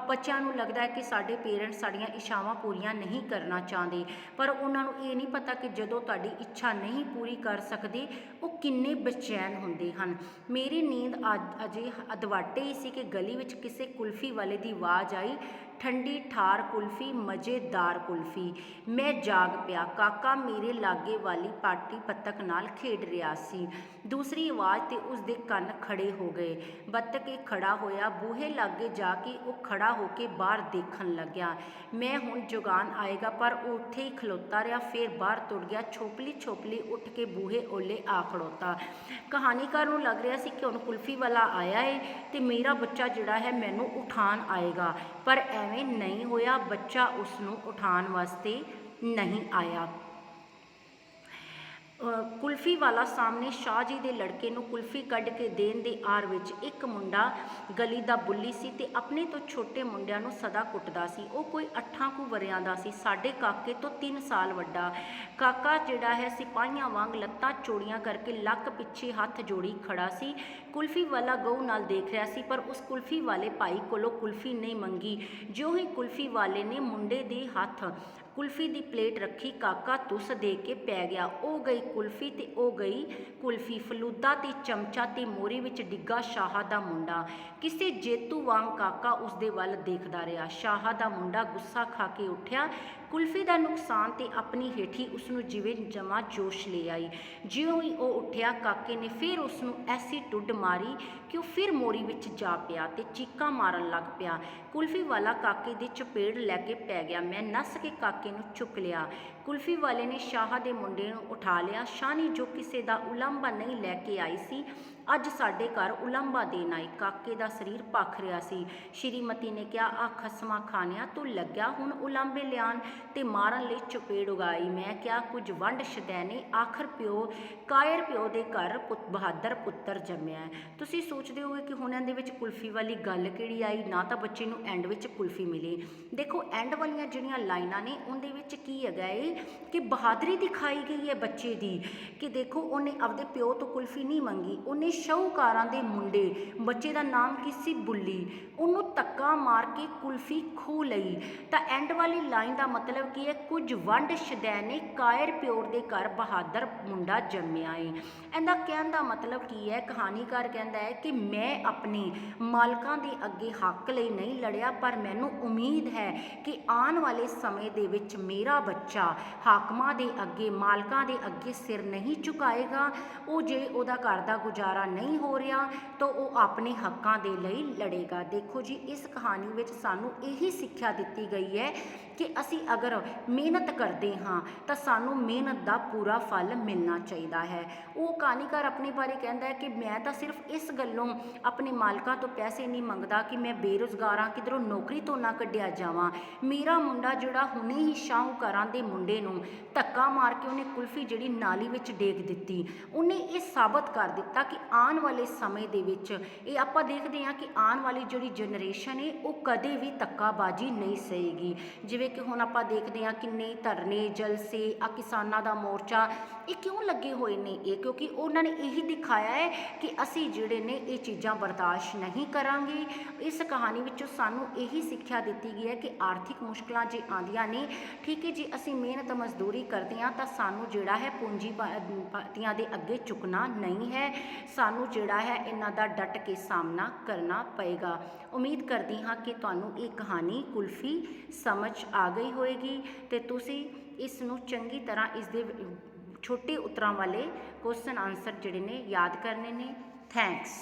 ਬੱਚਿਆਂ ਨੂੰ ਲੱਗਦਾ ਹੈ ਕਿ ਸਾਡੇ ਪੇਰੈਂਟਸ ਸਾਡੀਆਂ ਇੱਛਾਵਾਂ ਪੂਰੀਆਂ ਨਹੀਂ ਕਰਨਾ ਚਾਹੁੰਦੇ, ਪਰ ਉਹਨਾਂ ਨੂੰ ਇਹ ਨਹੀਂ ਪਤਾ ਕਿ ਜਦੋਂ ਤੁਹਾਡੀ ਇੱਛਾ ਨਹੀਂ ਪੂਰੀ ਕਰ ਸਕਦੇ ਉਹ ਕਿੰਨੇ ਬੇਚੈਨ ਹੁੰਦੇ ਹਨ। ਮੇਰੀ ਨੀਂਦ ਅਜੇ ਅਧਵਾਟੇ ਸੀ ਕਿ ਗਲੀ ਵਿੱਚ ਕਿਸੇ ਕੁਲਫੀ ਵਾਲੇ ਦੀ ਆਵਾਜ਼ ਆਈ, ਠੰਡੀ ਠਾਰ ਕੁਲਫੀ, ਮਜ਼ੇਦਾਰ ਕੁਲਫੀ। ਮੈਂ ਜਾਗ ਪਿਆ। ਕਾਕਾ ਮੇਰੇ ਲਾਗੇ ਵਾਲੀ ਪਾਟੀ ਬੱਤਖ ਨਾਲ ਖੇਡ ਰਿਹਾ ਸੀ। ਦੂਸਰੀ ਆਵਾਜ਼ ਤੇ ਉਸ ਦੇ ਕੰਨ ਖੜੇ ਹੋ ਗਏ। ਬੱਤਖ ਖੜਾ ਹੋਇਆ, ਬੂਹੇ ਲਾਗੇ ਜਾ ਕੇ ਉਹ ਖੜਾ ਹੋ ਕੇ ਬਾਹਰ ਦੇਖਣ ਲੱਗਿਆ। ਮੈਂ ਹੁਣ ਜੁਗਾਨ ਆਏਗਾ, ਪਰ ਉਹ ਉੱਥੇ ਹੀ ਖਲੋਤਾ ਰਿਹਾ। ਫਿਰ ਬਾਹਰ ਤੁਰ ਗਿਆ। ਛੋਪਲੀ ਛੋਪਲੀ ਉੱਠ ਕੇ ਬੂਹੇ ਓਲੇ ਆ ਖੜੋਤਾ। ਕਹਾਣੀਕਾਰ ਨੂੰ ਲੱਗ ਰਿਹਾ ਸੀ ਕਿ ਹੁਣ ਕੁਲਫੀ ਵਾਲਾ ਆਇਆ ਏ ਤੇ ਮੇਰਾ ਬੱਚਾ ਜਿਹੜਾ ਹੈ ਮੈਨੂੰ ਉਠਾਉਣ ਆਏਗਾ, ਪਰ ਐਵੇਂ ਨਹੀਂ ਹੋਇਆ। ਬੱਚਾ ਉਸ ਨੂੰ ਉਠਾਉਣ ਵਾਸਤੇ ਨਹੀਂ ਆਇਆ। ਕੁਲਫੀ ਵਾਲਾ ਸਾਹਮਣੇ ਸ਼ਾਹ ਜੀ ਦੇ ਲੜਕੇ ਨੂੰ ਕੁਲਫੀ ਕੱਢ ਕੇ ਦੇਣ ਦੇ ਆਰ ਵਿੱਚ ਇੱਕ ਮੁੰਡਾ ਗਲੀ ਦਾ ਬੁੱਲੀ ਸੀ ਤੇ ਆਪਣੇ ਤੋਂ ਛੋਟੇ ਮੁੰਡਿਆਂ ਨੂੰ ਸਦਾ ਕੁੱਟਦਾ ਸੀ। ਉਹ ਕੋਈ 8 ਕੁ ਵਰ੍ਹਿਆਂ ਦਾ ਸੀ, ਸਾਡੇ ਕਾਕੇ ਤੋਂ 3 ਸਾਲ ਵੱਡਾ। ਕਾਕਾ ਜਿਹੜਾ ਹੈ ਸਿਪਾਹੀਆਂ ਵਾਂਗ ਲੱਤਾਂ ਚੌੜੀਆਂ ਕਰਕੇ ਲੱਕ ਪਿੱਛੇ ਹੱਥ ਜੋੜੀ ਖੜਾ ਸੀ। ਕੁਲਫੀ ਵਾਲਾ ਗਊ ਨਾਲ ਦੇਖ ਰਿਹਾ ਸੀ, ਪਰ ਉਸ ਕੁਲਫੀ ਵਾਲੇ ਭਾਈ ਕੋਲੋਂ ਕੁਲਫੀ ਨਹੀਂ ਮੰਗੀ। ਜਿਉਂ ਹੀ ਕੁਲਫੀ ਵਾਲੇ ਨੇ ਮੁੰਡੇ ਦੇ ਹੱਥ ਕੁਲਫੀ ਦੀ ਪਲੇਟ ਰੱਖੀ, ਕਾਕਾ ਤੁਸ ਦੇ ਕੇ ਪੈ ਗਿਆ। ਉਹ ਗਈ ਕੁਲਫੀ ਤੇ ਉਹ ਗਈ ਕੁਲਫੀ। ਫਲੂਦਾ ਤੇ ਚਮਚਾ ਤੇ ਮੋਰੀ ਵਿੱਚ ਡਿੱਗਾ ਸ਼ਾਹ ਦਾ ਮੁੰਡਾ। ਕਿਸੇ ਜੇਤੂ ਵਾਂਗ ਕਾਕਾ ਉਸਦੇ ਵੱਲ ਦੇਖਦਾ ਰਿਹਾ। ਸ਼ਾਹ ਦਾ ਮੁੰਡਾ ਗੁੱਸਾ ਖਾ ਕੇ ਉੱਠਿਆ। ਕੁਲਫੀ ਦਾ ਨੁਕਸਾਨ ਤੇ ਆਪਣੀ ਹੇਠੀ ਉਸਨੂੰ ਜਿਵੇਂ ਜਮਾ ਜੋਸ਼ ਲੈ ਆਈ। ਜਿਉਂ ਹੀ ਉਹ ਉੱਠਿਆ, ਕਾਕੇ ਨੇ ਫਿਰ ਉਸਨੂੰ ਐਸੀ ਟੁੱਡ ਮਾਰੀ ਕਿ ਉਹ ਫਿਰ ਮੋਰੀ ਵਿੱਚ ਜਾ ਪਿਆ ਤੇ ਚੀਕਾਂ ਮਾਰਨ ਲੱਗ ਪਿਆ। ਕੁਲਫੀ ਵਾਲਾ ਕਾਕੇ ਦੀ ਚਪੇੜ ਲੈ ਕੇ ਪੈ ਗਿਆ। ਮੈਂ ਨੱਸ ਕੇ ਕਾਕੇ ਨੂੰ ਚੁੱਕ ਲਿਆ। ਕੁਲਫੀ ਵਾਲੇ ਨੇ ਸ਼ਾਹ ਦੇ ਮੁੰਡੇ ਨੂੰ ਉਠਾ ਲਿਆ। ਸ਼ਾਹਣੀ ਜੋ ਕਿਸੇ ਦਾ ਉਲਾਂਭਾ ਨਹੀਂ ਲੈ ਕੇ ਆਈ ਸੀ, ਅੱਜ ਸਾਡੇ ਘਰ ਉਲੰਭਾ ਦੇਣ ਆਈ। ਕਾਕੇ ਦਾ ਸਰੀਰ ਭਖ ਰਿਹਾ ਸੀ। ਸ਼੍ਰੀਮਤੀ ਨੇ ਕਿਹਾ, ਆ ਖਸਮਾਂ ਖਾਣਿਆ, ਤੂੰ ਲੱਗਿਆ ਹੁਣ ਉਲਾਂਭੇ ਲਿਆਉਣ ਤੇ ਮਾਰਨ ਲਈ ਚਪੇੜ ਉਗਾਈ। ਮੈਂ ਕਿਹਾ, ਕੁਝ ਵੰਡ ਸ਼ਦੈਣੇ, ਆਖਰ ਕਾਇਰ ਪਿਓ ਦੇ ਘਰ ਬਹਾਦਰ ਪੁੱਤਰ ਜੰਮਿਆ ਹੈ। ਤੁਸੀਂ ਸੋਚਦੇ ਹੋਗੇ ਕਿ ਹੁਣ ਇਹਦੇ ਵਿੱਚ ਕੁਲਫੀ ਵਾਲੀ ਗੱਲ ਕਿਹੜੀ ਆਈ? ਨਾ ਤਾਂ ਬੱਚੇ ਨੂੰ ਐਂਡ ਵਿੱਚ ਕੁਲਫੀ ਮਿਲੀ। ਦੇਖੋ, ਐਂਡ ਵਾਲੀਆਂ ਜਿਹੜੀਆਂ ਲਾਈਨਾਂ ਨੇ ਉਹਦੇ ਵਿੱਚ ਕੀ ਹੈਗਾ ਏ ਕਿ ਬਹਾਦਰੀ ਦਿਖਾਈ ਗਈ ਹੈ ਬੱਚੇ ਦੀ, ਕਿ ਦੇਖੋ ਉਹਨੇ ਆਪਦੇ ਪਿਓ ਤੋਂ ਕੁਲਫੀ ਨਹੀਂ ਮੰਗੀ, ਉਹਨੇ ਸ਼ਾਹੂਕਾਰਾਂ ਦੇ ਮੁੰਡੇ, ਬੱਚੇ ਦਾ ਨਾਮ ਕੀ ਸੀ? ਬੁੱਲੀ, ਉਹਨੂੰ ਧੱਕਾ ਮਾਰ ਕੇ ਕੁਲਫੀ ਖੋਹ ਲਈ। ਤਾਂ ਐਂਡ ਵਾਲੀ ਲਾਈਨ ਦਾ ਮਤਲਬ ਕੀ ਹੈ? ਕੁਝ ਵੰਡ ਸ਼ਦੈਣੇ, ਕਾਇਰ ਪਿਓ ਦੇ ਘਰ ਬਹਾਦਰ ਮੁੰਡਾ ਜੰਮਿਆ ਏ। ਇਹਦਾ ਕਹਿਣ ਦਾ ਮਤਲਬ ਕੀ ਹੈ? ਕਹਾਣੀਕਾਰ ਕਹਿੰਦਾ ਹੈ ਕਿ ਮੈਂ ਆਪਣੇ ਮਾਲਕਾਂ ਦੇ ਅੱਗੇ ਹੱਕ ਲਈ ਨਹੀਂ ਲੜਿਆ, ਪਰ ਮੈਨੂੰ ਉਮੀਦ ਹੈ ਕਿ ਆਉਣ ਵਾਲੇ ਸਮੇਂ ਦੇ ਵਿੱਚ ਮੇਰਾ ਬੱਚਾ ਹਾਕਮਾਂ ਦੇ ਅੱਗੇ, ਮਾਲਕਾਂ ਦੇ ਅੱਗੇ ਸਿਰ ਨਹੀਂ ਝੁਕਾਏਗਾ। ਉਹ ਜੇ ਉਹਦਾ ਘਰ ਦਾ ਗੁਜ਼ਾਰਾ ਨਹੀਂ ਹੋ ਰਿਹਾ ਤਾਂ ਉਹ ਆਪਣੇ ਹੱਕਾਂ ਦੇ ਲਈ ਲੜੇਗਾ। ਦੇਖੋ ਜੀ, ਇਸ ਕਹਾਣੀ ਵਿੱਚ ਸਾਨੂੰ ਇਹੀ ਸਿੱਖਿਆ ਦਿੱਤੀ ਗਈ ਹੈ ਕਿ ਅਸੀਂ ਅਗਰ ਮਿਹਨਤ ਕਰਦੇ ਹਾਂ ਤਾਂ ਸਾਨੂੰ ਮਿਹਨਤ ਦਾ ਪੂਰਾ ਫਲ ਮਿਲਣਾ ਚਾਹੀਦਾ ਹੈ। ਉਹ ਕਹਾਣੀਕਾਰ ਆਪਣੇ ਬਾਰੇ ਕਹਿੰਦਾ ਹੈ ਕਿ ਮੈਂ ਤਾਂ ਸਿਰਫ ਇਸ ਗੱਲੋਂ ਆਪਣੇ ਮਾਲਕਾਂ ਤੋਂ ਪੈਸੇ ਨਹੀਂ ਮੰਗਦਾ ਕਿ ਮੈਂ ਬੇਰੁਜ਼ਗਾਰ ਹਾਂ, ਕਿਧਰੋਂ ਨੌਕਰੀ ਤੋਂ ਨਾ ਕੱਢਿਆ ਜਾਵਾਂ। ਮੇਰਾ ਮੁੰਡਾ ਜਿਹੜਾ ਹੁਣੇ ਹੀ ਸ਼ਾਹੂਕਾਰਾਂ ਦੇ ਮੁੰਡੇ ਨੂੰ ਧੱਕਾ ਮਾਰ ਕੇ ਉਹਨੇ ਕੁਲਫੀ ਜਿਹੜੀ ਨਾਲੀ ਵਿੱਚ ਡੇਗ ਦਿੱਤੀ, ਉਹਨੇ ਇਹ ਸਾਬਤ ਕਰ ਦਿੱਤਾ ਕਿ ਆਉਣ ਵਾਲੇ ਸਮੇਂ ਦੇ ਵਿੱਚ ਇਹ ਆਪਾਂ ਦੇਖਦੇ ਹਾਂ ਕਿ ਆਉਣ ਵਾਲੀ ਜਿਹੜੀ ਜਨਰੇਸ਼ਨ ਹੈ ਉਹ ਕਦੇ ਵੀ ਧੱਕਾਬਾਜ਼ੀ ਨਹੀਂ ਸਹੇਗੀ। ਜਿਵੇਂ ਕਿ ਹੁਣ ਆਪਾਂ ਦੇਖਦੇ ਹਾਂ ਕਿੰਨੇ ਧਰਨੇ, ਜਲਸੇ, ਆ ਕਿਸਾਨਾਂ ਦਾ ਮੋਰਚਾ, ਇਹ ਕਿਉਂ ਲੱਗੇ ਹੋਏ ਨੇ? ਇਹ ਕਿਉਂਕਿ ਉਹਨਾਂ ਨੇ ਇਹੀ ਦਿਖਾਇਆ ਹੈ ਕਿ ਅਸੀਂ ਜਿਹੜੇ ਨੇ ਇਹ ਚੀਜ਼ਾਂ ਬਰਦਾਸ਼ਤ ਨਹੀਂ ਕਰਾਂਗੇ। ਇਸ ਕਹਾਣੀ ਵਿੱਚੋਂ ਸਾਨੂੰ ਇਹੀ ਸਿੱਖਿਆ ਦਿੱਤੀ ਗਈ ਹੈ ਕਿ ਆਰਥਿਕ ਮੁਸ਼ਕਲਾਂ ਜੇ ਆਉਂਦੀਆਂ ਨੇ, ਠੀਕ ਹੈ ਜੀ, ਅਸੀਂ ਮਿਹਨਤ ਮਜ਼ਦੂਰੀ ਕਰਦੇ ਹਾਂ ਤਾਂ ਸਾਨੂੰ ਜਿਹੜਾ ਹੈ ਪੂੰਜੀਪਤੀਆਂ ਦੇ ਅੱਗੇ ਝੁਕਣਾ ਨਹੀਂ ਹੈ। ਸਾਨੂੰ ਜਿਹੜਾ ਹੈ ਇਹਨਾਂ ਦਾ ਡਟ ਕੇ ਸਾਹਮਣਾ ਕਰਨਾ ਪਏਗਾ। ਉਮੀਦ ਕਰਦੀ ਹਾਂ ਕਿ ਤੁਹਾਨੂੰ ਇਹ ਕਹਾਣੀ ਕੁਲਫੀ ਸਮਝ ਆ ਗਈ ਹੋਏਗੀ ਤੇ ਤੁਸੀਂ ਇਸ ਨੂੰ ਚੰਗੀ ਤਰ੍ਹਾਂ ਇਸ ਦੇ ਛੋਟੇ ਉੱਤਰਾਂ ਵਾਲੇ ਕੁਐਸਚਨ ਆਨਸਰ ਜਿਹੜੇ ਨੇ ਯਾਦ ਕਰਨੇ ਨੇ। ਥੈਂਕਸ।